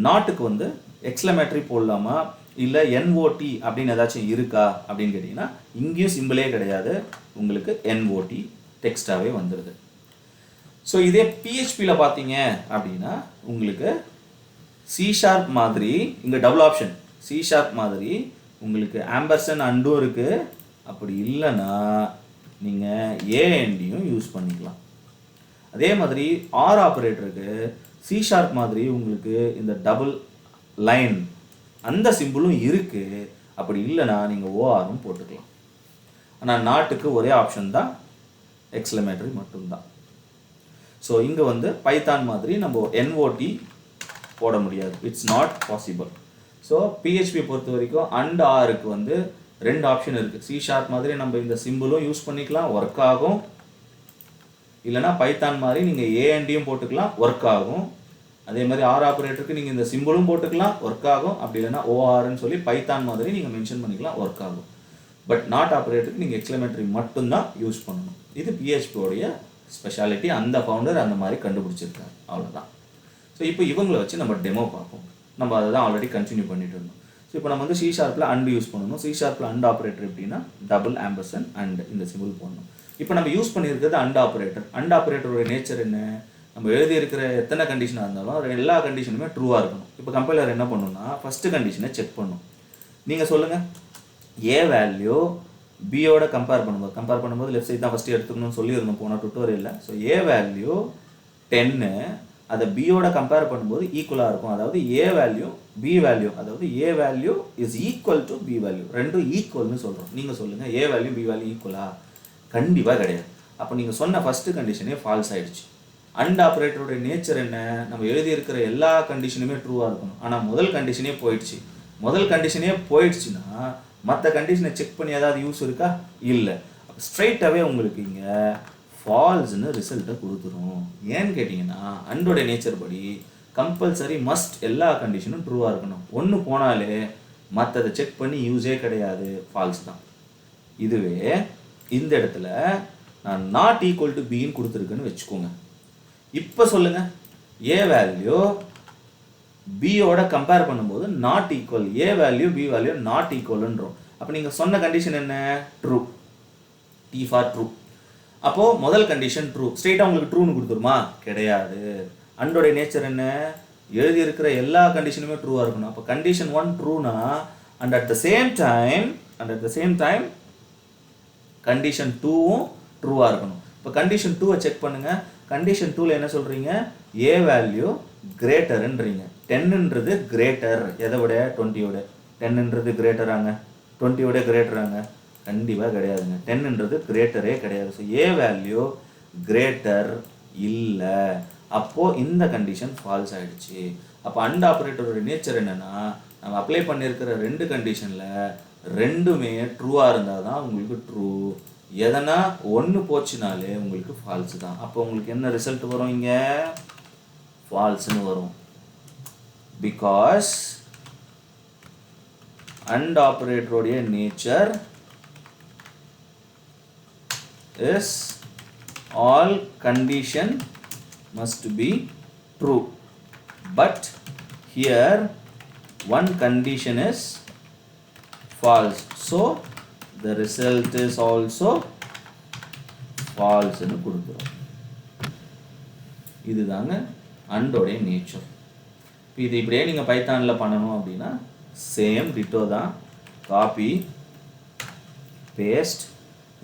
நாட்டுக்கு வந்து எக்ஸ்க்ளமேட்டரி போடலாமா இல்லை என்ஓடி அப்படின்னு ஏதாச்சும் இருக்கா அப்படின்னு கேட்டிங்கன்னா இங்கேயும் சிம்பிளே கிடையாது, உங்களுக்கு என்ஓடி டெக்ஸ்ட்டாகவே வந்துடுது. ஸோ இதே பிஹெச்பியில் பார்த்தீங்க அப்படின்னா உங்களுக்கு C# மாதிரி இங்கே டபுள் ஆப்ஷன். C# மாதிரி உங்களுக்கு ஆம்பர்சன் அண்டும் இருக்குது. அப்படி இல்லைன்னா நீங்கள் ஏஎன்டியும் யூஸ் பண்ணிக்கலாம். அதே மாதிரி ஆர் ஆப்ரேட்டருக்கு C# மாதிரி உங்களுக்கு இந்த டபுள் லைன் அந்த சிம்பிளும் இருக்குது. அப்படி இல்லைன்னா நீங்கள் ஓஆரும் போட்டுக்கலாம். ஆனால் நாட்டுக்கு ஒரே ஆப்ஷன் தான் எக்ஸ்க்ளமேட்டரி மட்டும்தான். ஸோ இங்கே வந்து பைத்தான் மாதிரி நம்ம என்ஓடி போட முடியாது, it's not possible. So PHP பொறுத்த வரைக்கும் அண்ட் ஆருக்கு வந்து ரெண்டு ஆப்ஷன் இருக்குது. C# மாதிரி நம்ம இந்த சிம்பிளும் யூஸ் பண்ணிக்கலாம், ஒர்க் ஆகும். இல்லைனா பைத்தான் மாதிரி நீங்கள் ஏஎன்டியும் போட்டுக்கலாம், ஒர்க் ஆகும். அதே மாதிரி ஆர் ஆப்ரேட்டருக்கு நீங்கள் இந்த சிம்பிளும் போட்டுக்கலாம், ஒர்க் ஆகும். அப்படி இல்லைனா ஓஆர்ன்னு சொல்லி பைத்தான் மாதிரி நீங்கள் மென்ஷன் பண்ணிக்கலாம், ஒர்க் ஆகும். பட் நாட் ஆப்ரேட்டருக்கு நீங்கள் எக்ஸ்க்ளமேட்டரி மட்டும்தான் யூஸ் பண்ணணும். இது பிஹெச்பியோடைய ஸ்பெஷாலிட்டி. அந்த ஃபவுண்டர் அந்த மாதிரி கண்டுபிடிச்சிருக்காரு, அவ்வளோதான். ஸோ இப்போ இவங்களை வச்சு நம்ம டெமோ பார்ப்போம். நம்ம அதை தான் ஆல்ரெடி கண்டினியூ பண்ணிட்டு இருந்தோம். ஸோ இப்போ நம்ம வந்து C# அண்ட் யூஸ் பண்ணணும். C# அண்ட் ஆப்ரேட்டர் எப்படின்னா டபுள் ஆம்பர்சன் அண்ட் இந்த சிம்பிள் போடணும். இப்போ நம்ம யூஸ் பண்ணியிருக்கிறது அண்ட் ஆப்ரேட்டர். அண்ட் ஆப்ரேட்டரோட நேச்சர் என்ன? நம்ம எழுதி இருக்கிற எத்தனை கண்டிஷனாக இருந்தாலும் எல்லா கண்டிஷனுமே ட்ரூவாக இருக்கணும். இப்போ கம்பைலர் என்ன பண்ணணும்னா ஃபஸ்ட்டு கண்டிஷனை செக் பண்ணணும். நீங்கள் சொல்லுங்கள், ஏ வேல்யூ பியோட கம்பேர் பண்ணும்போது லெஃப்ட் சைட் தான் ஃபஸ்ட்டு எடுத்துக்கணும்னு சொல்லியிருந்தோம் போன டுட்டோரியலில். ஸோ ஏ வேல்யூ 10 அதை பியோட கம்பேர் பண்ணும்போது ஈக்குவலாக இருக்கும். அதாவது ஏ வேல்யூ பி வேல்யூ, அதாவது A value is equal to B value, ரெண்டும் ஈக்குவல்னு சொல்கிறோம். நீங்கள் சொல்லுங்கள், ஏ வேல்யூ பி வேல்யூ ஈக்குவலா? கண்டிப்பாக கிடையாது. அப்போ நீங்கள் சொன்ன ஃபஸ்ட்டு கண்டிஷனே ஃபால்ஸ் ஆகிடுச்சு. அண்ட் ஆப்ரேட்டரோட நேச்சர் என்ன? நம்ம எழுதியிருக்கிற எல்லா கண்டிஷனுமே ட்ரூவாக இருக்கணும். ஆனால் முதல் கண்டிஷனே போயிடுச்சு. முதல் கண்டிஷனே போயிடுச்சுன்னா மற்ற கண்டிஷனை செக் பண்ணி ஏதாவது யூஸ் இருக்கா? இல்லை. ஸ்ட்ரைட்டாகவே உங்களுக்கு இங்கே ஃபால்ஸ்னு ரிசல்ட்டை கொடுத்துரும். ஏன்னு கேட்டிங்கன்னா அண்டோட நேச்சர் படி கம்பல்சரி மஸ்ட் எல்லா கண்டிஷனும் ட்ரூவாக இருக்கணும். ஒன்று போனாலே மற்றதை செக் பண்ணி யூஸே கிடையாது, ஃபால்ஸ் தான். இதுவே இந்த இடத்துல நான் நாட் ஈக்குவல் டு பின்னு கொடுத்துருக்குன்னு வச்சுக்கோங்க. இப்போ சொல்லுங்கள், ஏ வேல்யூ பியோட கம்பேர் பண்ணும்போது not equal, A value B value not ஈக்குவல்ன்றோம். அப்போ நீங்கள் சொன்ன கண்டிஷன் என்ன? ட்ரூ. T for true. அப்போது முதல் கண்டிஷன் ட்ரூ. ஸ்ட்ரெயிட்டாக உங்களுக்கு ட்ரூன்னு கொடுத்துருமா? கிடையாது. அண்டோடைய நேச்சர் என்ன? எழுதியிருக்கிற எல்லா கண்டிஷனுமே ட்ரூவாக இருக்கணும். அப்போ கண்டிஷன் 1 ட்ரூனா and at the same time condition 2வும் ட்ரூவாக இருக்கணும். இப்போ கண்டிஷன் 2வை செக் பண்ணுங்கள். கண்டிஷன் 2ல் என்ன சொல்கிறீங்க? A value கிரேட்டருன்றீங்க. 10ன்றது கிரேட்டர் எதை விட? 20யோட. 10ன்றது கிரேட்டராங்க, 20யோட கிரேட்டராங்க? கண்டிப்பாக கிடையாதுங்க. 10ன்றது கிரேட்டரே கிடையாது. ஸோ ஏ வேல்யூ கிரேட்டர் இல்லை. அப்போது இந்த கண்டிஷன் ஃபால்ஸ் ஆகிடுச்சு. அப்போ அண்ட் ஆப்ரேட்டரோட நேச்சர் என்னென்னா நம்ம அப்ளை பண்ணியிருக்கிற ரெண்டு கண்டிஷனில் ரெண்டுமே ட்ரூவாக இருந்தால் தான் உங்களுக்கு ட்ரூ. எதனா ஒன்று போச்சுனாலே உங்களுக்கு ஃபால்ஸ் தான். அப்போ உங்களுக்கு என்ன ரிசல்ட் வரும்? இங்கே ஃபால்ஸ்னு வரும். பிகாஸ் அண்ட் ஆப்ரேட்டரோடைய nature is all condition must be true, but here one condition is false, so the result is also false ன்னு கொடுக்கிறோம். இதுதாங்க அண்டோடைய நேச்சர். இது இப்படியே நீங்கள் பைத்தானில் பண்ணணும் அப்படின்னா சேம் டிட்டோ தான். Copy paste.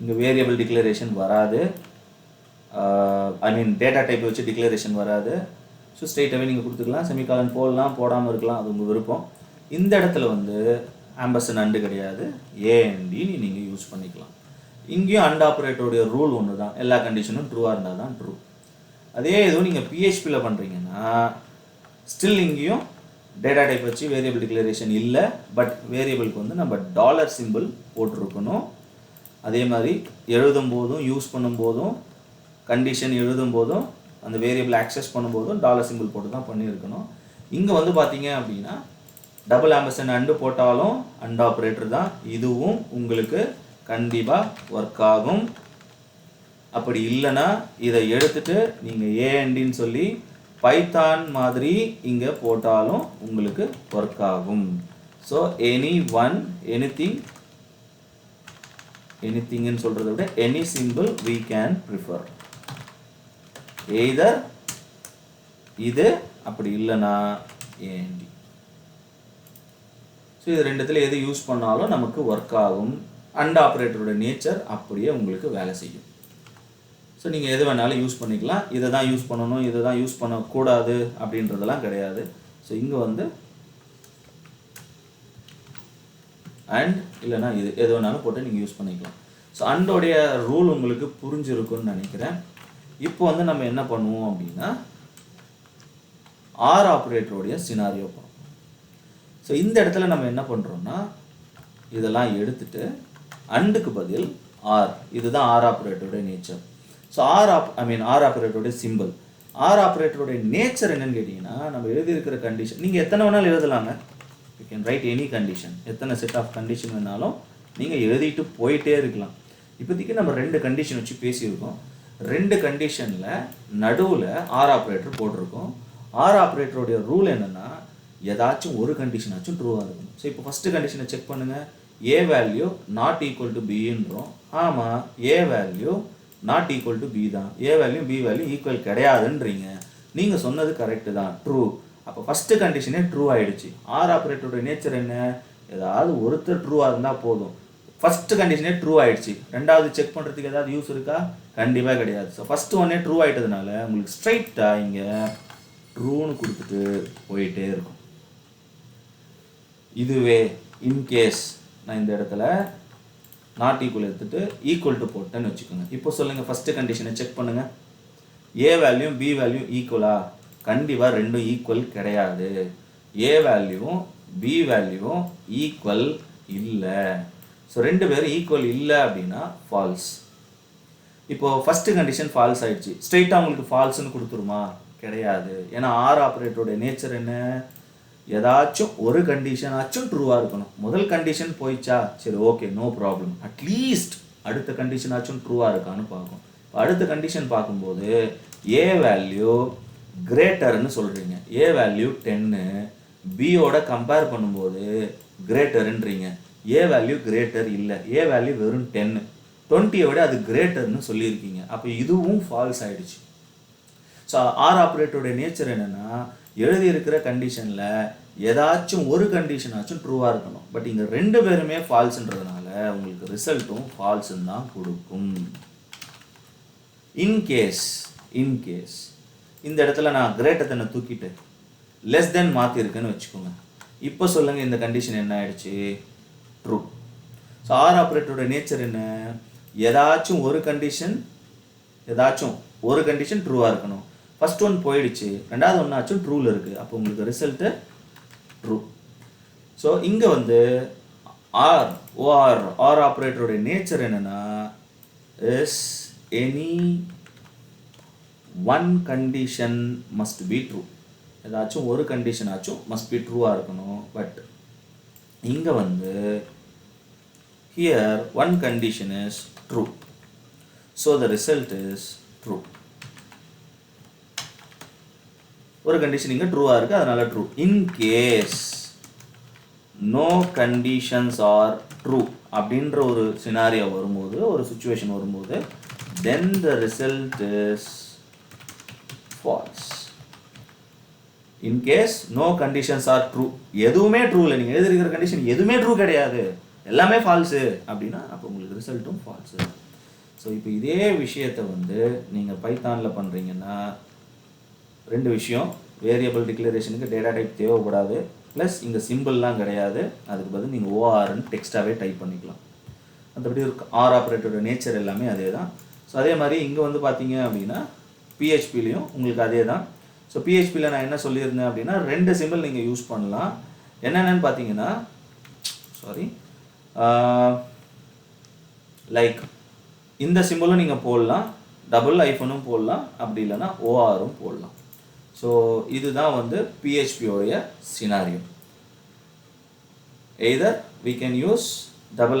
இங்கே வேரியபிள் டிக்ளரேஷன் வராது, டேட்டா டைப் வச்சு டிக்ளரேஷன் வராது. ஸோ ஸ்ட்ரெயிட்டாகவே நீங்கள் கொடுத்துக்கலாம். செமிகாலன் போடலாம், போடாமல் இருக்கலாம், அது உங்கள் விருப்பம். இந்த இடத்துல வந்து ஆம்பர்சன் அண்டு கிடையாது, ஏஎன்டி நீங்கள் யூஸ் பண்ணிக்கலாம். இங்கேயும் அண்ட் ஆப்ரேட்டருடைய ரூல் ஒன்று தான், எல்லா கண்டிஷனும் ட்ரூவாக இருந்தால் தான் ட்ரூ. அதே இதுவும் நீங்கள் பிஹெச்பியில் பண்ணுறீங்கன்னா ஸ்டில் இங்கேயும் டேட்டா டைப் வச்சு வேரியபிள் டிக்ளரேஷன் இல்லை, பட் வேரியபிளுக்கு வந்து நம்ம டாலர் சிம்பிள் போட்டிருக்கணும். அதே மாதிரி எழுதும் போதும் யூஸ் பண்ணும்போதும் கண்டிஷன் எழுதும் போதும் அந்த வேரியபிள் ஆக்சஸ் பண்ணும்போதும் டாலர் சிம்பிள் போட்டு தான் பண்ணியிருக்கணும். இங்கே வந்து பார்த்தீங்க அப்படின்னா டபுள் ஆம்பர்சண்ட் அண்டு போட்டாலும் அண்ட் ஆப்ரேட்டர் தான், இதுவும் உங்களுக்கு கண்டிப்பாக ஒர்க் ஆகும். அப்படி இல்லைன்னா இதை எடுத்துட்டு நீங்கள் ஏஎன்டின்னு சொல்லி பைத்தான் மாதிரி இங்கே போட்டாலும் உங்களுக்கு ஒர்க் ஆகும். ஸோ எனிதிங்னு சொல்கிறத விட any simple we can prefer. Either இது அப்படி இல்லைன்னா ஏஎன்டி. ஸோ இது ரெண்டுத்தில் எது யூஸ் பண்ணாலும் நமக்கு ஒர்க் ஆகும். அண்ட் ஆப்ரேட்டரோட நேச்சர் அப்படியே உங்களுக்கு வேலை செய்யும். ஸோ நீங்கள் எது வேணாலும் யூஸ் பண்ணிக்கலாம். இதை தான் யூஸ் பண்ணணும், இதை தான் யூஸ் பண்ணக்கூடாது அப்படின்றதெல்லாம் கிடையாது. ஸோ இங்கே வந்து அண்ட் இல்லைனா இது எது வேணாலும் போட்டு நீங்கள் யூஸ் பண்ணிக்கலாம். ஸோ அண்டோடைய ரூல் உங்களுக்கு புரிஞ்சிருக்குன்னு நினைக்கிறேன். இப்போ வந்து நம்ம என்ன பண்ணுவோம் அப்படின்னா ஆர் ஆப்ரேட்டருடைய சினாரியோ பார்ப்போம். ஸோ இந்த இடத்துல நம்ம என்ன பண்ணுறோம்னா இதெல்லாம் எடுத்துட்டு அண்டுக்கு பதில் ஆர், இதுதான் ஆர் ஆப்ரேட்டருடைய நேச்சர். ஸோ ஆர் ஆப்ரேட்டருடைய சிம்பிள். ஆர் ஆப்ரேட்டருடைய நேச்சர் என்னன்னு கேட்டிங்கன்னா நம்ம எழுதியிருக்கிற கண்டிஷன் நீங்கள் எத்தனை வேணாலும் எழுதலாங்க. You can write any condition, எத்தனை செட் ஆஃப் கண்டிஷன் வேணாலும் நீங்கள் எழுதிட்டு போயிட்டே இருக்கலாம். இப்போதைக்கு நம்ம 2 கண்டிஷன் வச்சு பேசியிருக்கோம். 2 கண்டிஷனில் நடுவில் ஆர் ஆப்ரேட்டர் போட்டிருக்கோம். ஆர் ஆப்ரேட்டருடைய ரூல் என்னென்னா ஏதாச்சும் ஒரு கண்டிஷனாச்சும் ட்ரூவாக இருக்கணும். ஸோ இப்போ ஃபஸ்ட்டு கண்டிஷனை செக் பண்ணுங்கள். A value not equal to பின்றோம். ஆமாம், A value not equal to B தான். A value B value equal கிடையாதுன்றீங்க. நீங்கள் சொன்னது கரெக்டு தான், ட்ரூ. அப்போ ஃபஸ்ட்டு கண்டிஷனே ட்ரூ ஆகிடுச்சு. ஆர் ஆப்ரேட்டரோட நேச்சர் என்ன, ஏதாவது ஒருத்தர் ட்ரூவாக இருந்தால் போதும். ஃபஸ்ட்டு கண்டிஷனே ட்ரூ ஆகிடுச்சு. ரெண்டாவது செக் பண்ணுறதுக்கு ஏதாவது யூஸ் இருக்கா? கண்டிப்பாக கிடையாது. ஸோ ஃபஸ்ட்டு ஒன்னே ட்ரூ ஆகிட்டதுனால உங்களுக்கு ஸ்ட்ரைட்டாக இங்கே ட்ரூன்னு கொடுத்துட்டு போயிட்டே இருக்கும். இதுவே இன்கேஸ் நான் இந்த இடத்துல நாட் ஈக்குவல் எடுத்துட்டு ஈக்குவல் டு போட்டேன்னு வச்சுக்கோங்க. இப்போ சொல்லுங்கள், ஃபஸ்ட்டு கண்டிஷனை செக் பண்ணுங்கள். ஏ வேல்யூ பி வேல்யூ ஈக்குவலா? கண்டிப்பாக ரெண்டும் ஈக்குவல் கிடையாது. ஏ வேல்யூவும் பி வேல்யூவும் ஈக்குவல் இல்லை. ஸோ 2 பேரும் ஈக்குவல் இல்லை அப்படின்னா ஃபால்ஸ். இப்போது ஃபஸ்ட்டு கண்டிஷன் ஃபால்ஸ் ஆகிடுச்சு. ஸ்ட்ரெயிட்டாக உங்களுக்கு ஃபால்ஸ்ன்னு கொடுத்துருமா? கிடையாது. ஏன்னா ஆர் ஆப்ரேட்டரோட நேச்சர் என்ன, ஏதாச்சும் ஒரு கண்டிஷனாச்சும் ட்ரூவாக இருக்கணும். முதல் கண்டிஷன் போயிடுச்சா, சரி ஓகே, நோ ப்ராப்ளம். அட்லீஸ்ட் அடுத்த கண்டிஷனாச்சும் ட்ரூவாக இருக்கான்னு பார்க்கும். அடுத்த கண்டிஷன் பார்க்கும்போது ஏ வேல்யூ கிரேட்டர்னு சொல்கிறீங்க. ஏ வேல்யூ 10, பியோட கம்பேர் பண்ணும்போது கிரேட்டருன்றீங்க. ஏ வேல்யூ கிரேட்டர் இல்லை, ஏ வேல்யூ வெறும் 10, 20 விட அது கிரேட்டர்னு சொல்லியிருக்கீங்க. அப்போ இதுவும் ஃபால்ஸ் ஆகிடுச்சு. ஸோ ஆர் ஆப்ரேட்டருடைய நேச்சர் என்னென்னா எழுதியிருக்கிற கண்டிஷனில் ஏதாச்சும் ஒரு கண்டிஷனாச்சும் ட்ரூவாக இருக்கணும். பட் இங்கே 2 பேருமே ஃபால்ஸுன்றதுனால உங்களுக்கு ரிசல்ட்டும் ஃபால்ஸுன்னு தான் கொடுக்கும். இன்கேஸ் இந்த இடத்துல நான் கிரேட்டர் தென்னை தூக்கிட்டு லெஸ் தென் மாற்றிருக்குன்னு வச்சுக்கோங்க. இப்போ சொல்லுங்கள், இந்த கண்டிஷன் என்ன ஆயிடுச்சு? ட்ரூ. ஸோ ஆர் ஆப்ரேட்டரோட நேச்சர் என்ன, ஏதாச்சும் ஒரு கண்டிஷன் ட்ரூவாக இருக்கணும். ஃபர்ஸ்ட் ஒன் போயிடுச்சு, ரெண்டாவது ஒன்றாச்சும் ட்ரூவில் இருக்குது. அப்போ உங்களுக்கு ரிசல்ட்டு ட்ரூ. ஸோ இங்கே வந்து ஆர் ஆப்ரேட்டருடைய நேச்சர் என்னென்னா is any one condition must be true. ஏதாச்சும் ஒரு கண்டிஷனாச்சும் மஸ்ட் பி ட்ரூவாக இருக்கணும். பட் இங்கே வந்து here one condition is true. So the result is true. ஒரு கண்டிஷன் இங்கே ட்ரூவாக இருக்குது, அதனால true. In case no conditions are true அப்படின்ற ஒரு சினாரியோ வரும்போது, ஒரு சுச்சுவேஷன் வரும்போது, then the result is false. In case no conditions are true, எதுவுமே ட்ரூ இல்லை, நீங்கள் எழுதிருக்கிற கண்டிஷன் எதுவுமே ட்ரூ கிடையாது, எல்லாமே ஃபால்ஸு அப்படின்னா அப்போ உங்களுக்கு ரிசல்ட்டும் ஃபால்ஸு. ஸோ இப்போ இதே விஷயத்தை வந்து நீங்கள் பைத்தானில் பண்ணுறீங்கன்னா 2 விஷயம். வேரியபிள் டிக்ளரேஷனுக்கு டேட்டா டைப் தேவைப்படாது, ப்ளஸ் இங்கே சிம்பிள்லாம் கிடையாது. அதுக்கு பதில் நீங்கள் ஓஆர்னு டெக்ஸ்ட்டாகவே டைப் பண்ணிக்கலாம். மற்றபடி ஒரு ஆர் ஆப்ரேட்டரோட நேச்சர் எல்லாமே அதே தான். ஸோ அதே மாதிரி இங்கே வந்து பார்த்தீங்க அப்படின்னா பிஹெச்பிலையும் உங்களுக்கு அதே தான். ஸோ பிஹெச்பியில் நான் என்ன சொல்லியிருந்தேன் அப்படின்னா 2 சிம்பிள் நீங்கள் யூஸ் பண்ணலாம். என்னென்னு பார்த்தீங்கன்னா லைக் இந்த சிம்பிளும் நீங்கள் போடலாம், டபுள் ஐஃபனும் போடலாம், அப்படி இல்லைன்னா ஓஆரும் போடலாம். ஸோ இதுதான் வந்து பிஹெச்பியோடைய scenario. Either we can use double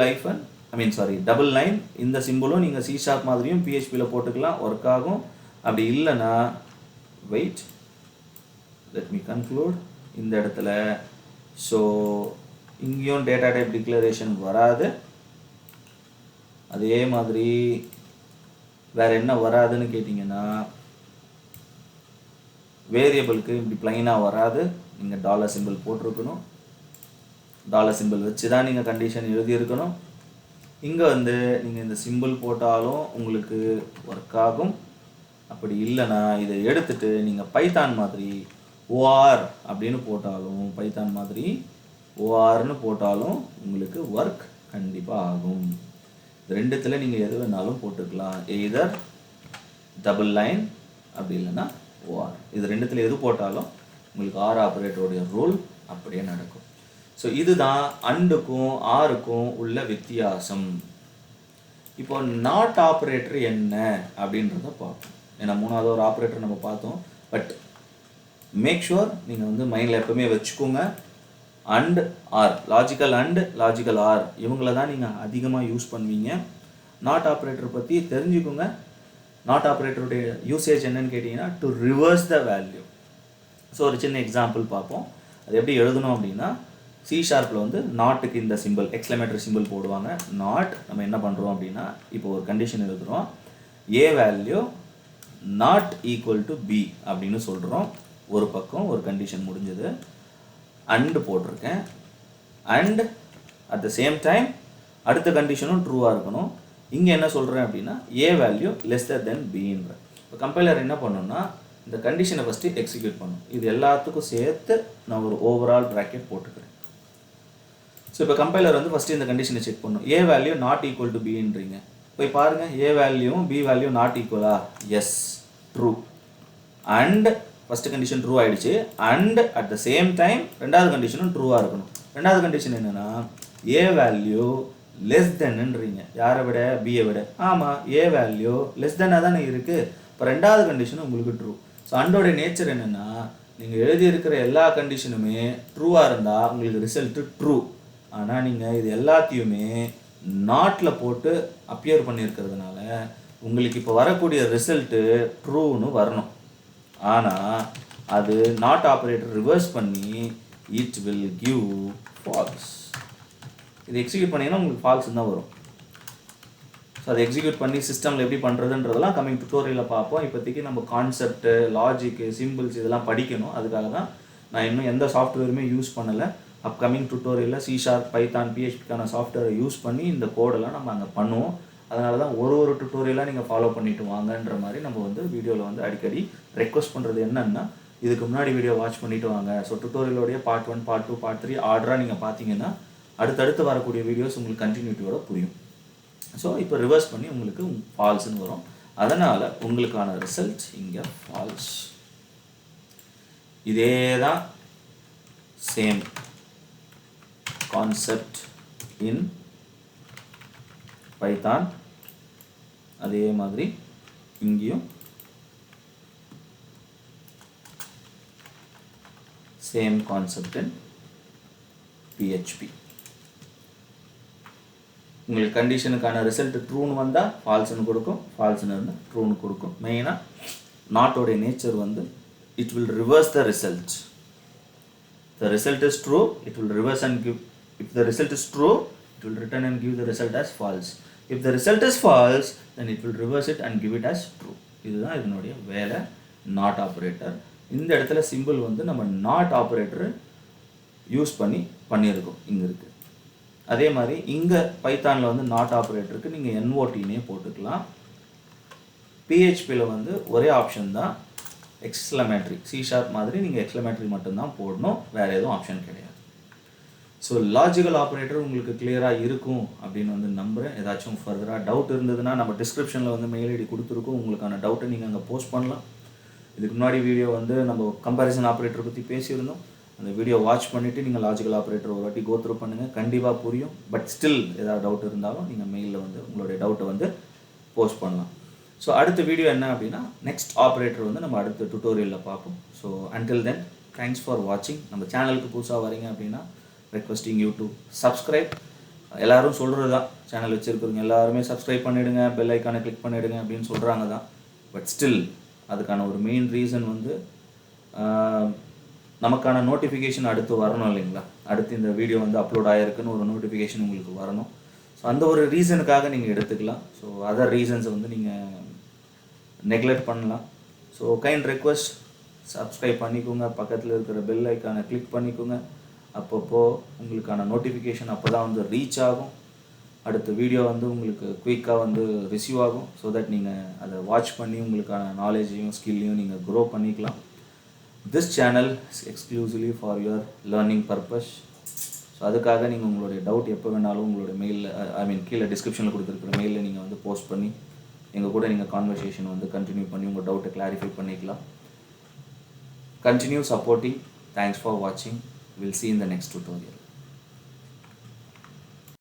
line இந்த சிம்பிளும் நீங்கள் C# மாதிரியும் பிஹெச்பியில் போட்டுக்கலாம், ஒர்க் ஆகும். அப்படி இல்லைன்னா வெயிட், let me conclude இந்த இடத்துல. ஸோ இங்கேயும் டேட்டா டைப் டிக்ளரேஷன் வராது. அதே மாதிரி வேறு என்ன வராதுன்னு கேட்டிங்கன்னா வேரியபிளுக்கு இப்படி ப்ளைனாக வராது, நீங்கள் டாலர் சிம்பிள் போட்டிருக்கணும். டாலர் சிம்பிள் வச்சு தான் நீங்கள் கண்டிஷன் எழுதியிருக்கணும். இங்கே வந்து நீங்கள் இந்த சிம்பிள் போட்டாலும் உங்களுக்கு ஒர்க் ஆகும். அப்படி இல்லைன்னா இதை எடுத்துகிட்டு நீங்கள் பைத்தான் மாதிரி ஓஆர் அப்படின்னு போட்டாலும், பைத்தான் மாதிரி ஓஆர்னு போட்டாலும் உங்களுக்கு ஒர்க் கண்டிப்பாக ஆகும். ரெண்டுத்தில் நீங்கள் எது வேணாலும் போட்டுக்கலாம், எய்தர் டபுள் லைன் அப்படி இல்லைன்னா ஓஆர். இது ரெண்டுத்தில் எது போட்டாலும் உங்களுக்கு ஆர் ஆப்ரேட்டருடைய ரூல் அப்படியே நடக்கும். ஸோ இதுதான் அண்டுக்கும் ஆருக்கும் உள்ள வித்தியாசம். இப்போ நாட் ஆப்ரேட்டர் என்ன அப்படின்றத பார்ப்போம். ஏன்னா 3வது ஒரு ஆப்ரேட்டர் நம்ம பார்த்தோம். பட் மேக் ஷுர் நீங்கள் வந்து மைண்டில் எப்பவுமே வச்சுக்கோங்க, and or, logical and logical or இவங்கள தான் நீங்கள் அதிகமாக யூஸ் பண்ணுவீங்க. நாட் ஆப்ரேட்டர் பற்றி தெரிஞ்சுக்கோங்க. நாட் ஆப்ரேட்டருடைய யூசேஜ் என்னன்னு கேட்டிங்கன்னா to reverse the value. So ஒரு சின்ன எக்ஸாம்பிள் பார்ப்போம். அது எப்படி எழுதணும் அப்படின்னா C# வந்து நாட்டுக்கு இந்த சிம்பிள் எக்ஸ்க்ளமேட்டரி சிம்பிள் போடுவாங்க. நாட் நம்ம என்ன பண்ணுறோம் அப்படின்னா இப்போ ஒரு கண்டிஷன் எழுதுகிறோம், A value not equal to B அப்படின்னு சொல்கிறோம். ஒரு பக்கம் ஒரு கண்டிஷன் முடிஞ்சது, அண்டு போட்டிருக்கேன். And at the same time அடுத்த கண்டிஷனும் ட்ரூவாக இருக்கணும். இங்கே என்ன சொல்கிறேன் அப்படின்னா ஏ வேல்யூ லெஸ்ஸர் தென் பின்ற. இப்போ கம்பைலர் என்ன பண்ணணும்னா இந்த கண்டிஷனை ஃபஸ்ட்டு எக்ஸிக்யூட் பண்ணும். இது எல்லாத்துக்கும் சேர்த்து நான் ஒரு ஓவரால் ப்ராக்கெட் போட்டுக்கிறேன். ஸோ இப்போ கம்பைலர் வந்து ஃபஸ்ட்டு இந்த கண்டிஷனை செக் பண்ணும். A value not equal to பின்றீங்க. போய் பாருங்கள், ஏ வேல்யூவும் பி வேல்யூ நாட் ஈக்குவலா? Yes, true. And first condition true ஆகிடுச்சு. And at the same time ரெண்டாவது கண்டிஷனும் ட்ரூவாக இருக்கணும். ரெண்டாவது கண்டிஷன் என்னென்னா ஏ வேல்யூ லெஸ் தென்னுன்றீங்க. யாரை விட? பியை விட. ஆமாம், ஏ வேல்யூ லெஸ் தென்னாக தானே இருக்குது. இப்போ ரெண்டாவது கண்டிஷனும் உங்களுக்கு ட்ரூ. ஸோ அண்டோட நேச்சர் என்னென்னா நீங்கள் எழுதியிருக்கிற எல்லா கண்டிஷனுமே ட்ரூவாக இருந்தால் உங்களுக்கு ரிசல்ட்டு ட்ரூ. ஆனால் நீங்கள் இது எல்லாத்தையுமே நாட்டில் போட்டு அப்பியர் பண்ணியிருக்கிறதுனால உங்களுக்கு இப்போ வரக்கூடிய ரிசல்ட்டு ட்ரூன்னு வரணும். ஆனால் அது நாட் ஆப்ரேட்டர் ரிவர்ஸ் பண்ணி இட் வில் கிவ் ஃபால்ஸ். இது எக்ஸிக்யூட் பண்ணிங்கன்னா உங்களுக்கு ஃபால்ஸ் தான் வரும். ஸோ அதை எக்ஸிக்யூட் பண்ணி சிஸ்டமில் எப்படி பண்ணுறதுன்றதெல்லாம் கம்மிங் டுட்டோரியலில் பார்ப்போம். இப்போதைக்கு நம்ம கான்செப்ட்டு, லாஜிக்கு, சிம்பிள்ஸ் இதெல்லாம் படிக்கணும். அதுக்காக தான் நான் இன்னும் எந்த சாஃப்ட்வேருமே யூஸ் பண்ணலை. அப்கமிங் டுட்டோரியலில் C#, பைத்தான், பிஹெச்பிக்கான சாஃப்ட்வேரை யூஸ் பண்ணி இந்த கோடெல்லாம் நம்ம அங்கே பண்ணுவோம். அதனால தான் ஒரு டுட்டோரியலாக நீங்கள் ஃபாலோ பண்ணிவிட்டு வாங்கன்ற மாதிரி நம்ம வந்து வீடியோவில் வந்து அடிக்கடி ரெக்வஸ்ட் பண்ணுறது என்னென்னா இதுக்கு முன்னாடி வீடியோ வாட்ச் பண்ணிவிட்டு வாங்க. ஸோ டுட்டோரியலோடைய பார்ட் 1, பார்ட் 2, பார்ட் 3 ஆர்டராக நீங்கள் பார்த்தீங்கன்னா அடுத்தடுத்து வரக்கூடிய வீடியோஸ் உங்களுக்கு கண்டினியூட்டியோட புரியும். ஸோ இப்போ ரிவர்ஸ் பண்ணி உங்களுக்கு ஃபால்ஸ்ன்னு வரும். அதனால் உங்களுக்கான ரிசல்ட் இங்கே ஃபால்ஸ். இதே தான் சேம் கான்செப்ட் இன் பைத்தான். அதே மாதிரி இங்கேயும் சேம் கான்செப்ட் இன் பிஹெச்பி. உங்களுக்கு கண்டிஷனுக்கான ரிசல்ட் ட்ரூன்னு வந்தால் ஃபால்ஸ்னு கொடுக்கும், ஃபால்ஸ்னு இருந்தால் ட்ரூன்னு கொடுக்கும். மெயினாக நாட்டோடைய நேச்சர் வந்து it will reverse the result. The result is true, it will reverse and give. If the result is true, it will return and give the result as false. If the result is false, then it will reverse it and give it as true. இதுதான் இதனுடைய வேலை, not operator. இந்த இடத்துல simple வந்து நம்ம not operator use பண்ணியிருக்கோம் இங்கே இருக்குது. அதே மாதிரி இங்கே பைத்தானில் வந்து நாட் ஆப்ரேட்டருக்கு நீங்கள் NOTனே போட்டுக்கலாம். பிஹெச்பியில் வந்து ஒரே ஆப்ஷன் தான் எக்ஸ்க்ளமேட்ரி. C# மாதிரி நீங்கள் எக்ஸ்க்ளமேட்ரி மட்டும்தான் போடணும், வேறு எதுவும் ஆப்ஷன் கிடையாது. ஸோ லாஜிக்கல் ஆப்ரேட்டர் உங்களுக்கு கிளியராக இருக்கும் அப்படின்னு வந்து நம்புகிறேன். ஏதாச்சும் ஃபர்தராக டவுட் இருந்ததுன்னா நம்ம டிஸ்கிரிப்ஷனில் வந்து மெயில் ஐடி கொடுத்துருக்கோம். உங்களுக்கான டவுட்டை நீங்கள் அங்கே போஸ்ட் பண்ணலாம். இதுக்கு முன்னாடி வீடியோ வந்து நம்ம கம்பேரிசன் ஆப்ரேட்டர் பற்றி பேசியிருந்தோம். அந்த வீடியோ வாட்ச் பண்ணிவிட்டு நீங்கள் லாஜிக்கல் ஆப்ரேட்டர் ஒரு வாட்டி கோ த்ரூ பண்ணுங்கள், கண்டிப்பாக புரியும். பட் ஸ்டில் ஏதாவது டவுட் இருந்தாலும் நீங்கள் மெயிலில் வந்து உங்களுடைய டவுட்டை வந்து போஸ்ட் பண்ணலாம். ஸோ அடுத்த வீடியோ என்ன அப்படின்னா நெக்ஸ்ட் ஆப்ரேட்டர் வந்து நம்ம அடுத்த டுட்டோரியலில் பார்ப்போம். So until then thanks for வாட்சிங். நம்ம சேனலுக்கு புதுசாக வரீங்க அப்படின்னா ரெக்வஸ்டிங் யூ டு சப்ஸ்கிரைப். எல்லோரும் சொல்கிறது தான், சேனல் வச்சுருக்கிறவங்க எல்லாருமே சப்ஸ்கிரைப் பண்ணிவிடுங்க, பெல் ஐக்கானை கிளிக் பண்ணிவிடுங்க அப்படின்னு சொல்கிறாங்க தான். பட் ஸ்டில் அதுக்கான ஒரு மெயின் ரீசன் வந்து நமக்கான நோட்டிஃபிகேஷன் அடுத்து வரணும் இல்லைங்களா. அடுத்து இந்த வீடியோ வந்து அப்லோட் ஆகிருக்குன்னு ஒரு நோட்டிஃபிகேஷன் உங்களுக்கு வரணும். ஸோ அந்த ஒரு ரீசனுக்காக நீங்கள் எடுத்துக்கலாம். ஸோ அதர் ரீசன்ஸை வந்து நீங்கள் நெக்லெக்ட் பண்ணலாம். ஸோ கைண்ட் ரெக்வஸ்ட், சப்ஸ்கிரைப் பண்ணிக்கோங்க, பக்கத்தில் இருக்கிற பெல் ஐக்கானை கிளிக் பண்ணிக்கோங்க. அப்பப்போ உங்களுக்கான நோட்டிஃபிகேஷன் அப்போ தான் வந்து ரீச் ஆகும். அடுத்த வீடியோ வந்து உங்களுக்கு குயிக்காக வந்து ரிசீவ் ஆகும். ஸோ தட் நீங்கள் அதை வாட்ச் பண்ணி உங்களுக்கான நாலேஜையும் ஸ்கில்லையும் நீங்கள் க்ரோ பண்ணிக்கலாம். This channel is exclusively for your learning purpose. So அதுக்காக நீங்கள் உங்களுடைய டவுட் எப்போ வேணாலும் உங்களுடைய மெயிலில் கீழே டிஸ்கிரிப்ஷனில் கொடுத்துருக்குற மெயிலில் நீங்கள் வந்து போஸ்ட் பண்ணி எங்கள் கூட நீங்கள் கான்வர்சேஷன் வந்து கண்டினியூ பண்ணி உங்கள் டவுட்டை கிளாரிஃபை பண்ணிக்கலாம். Continue supporting. Thanks for watching. We'll see in the next tutorial.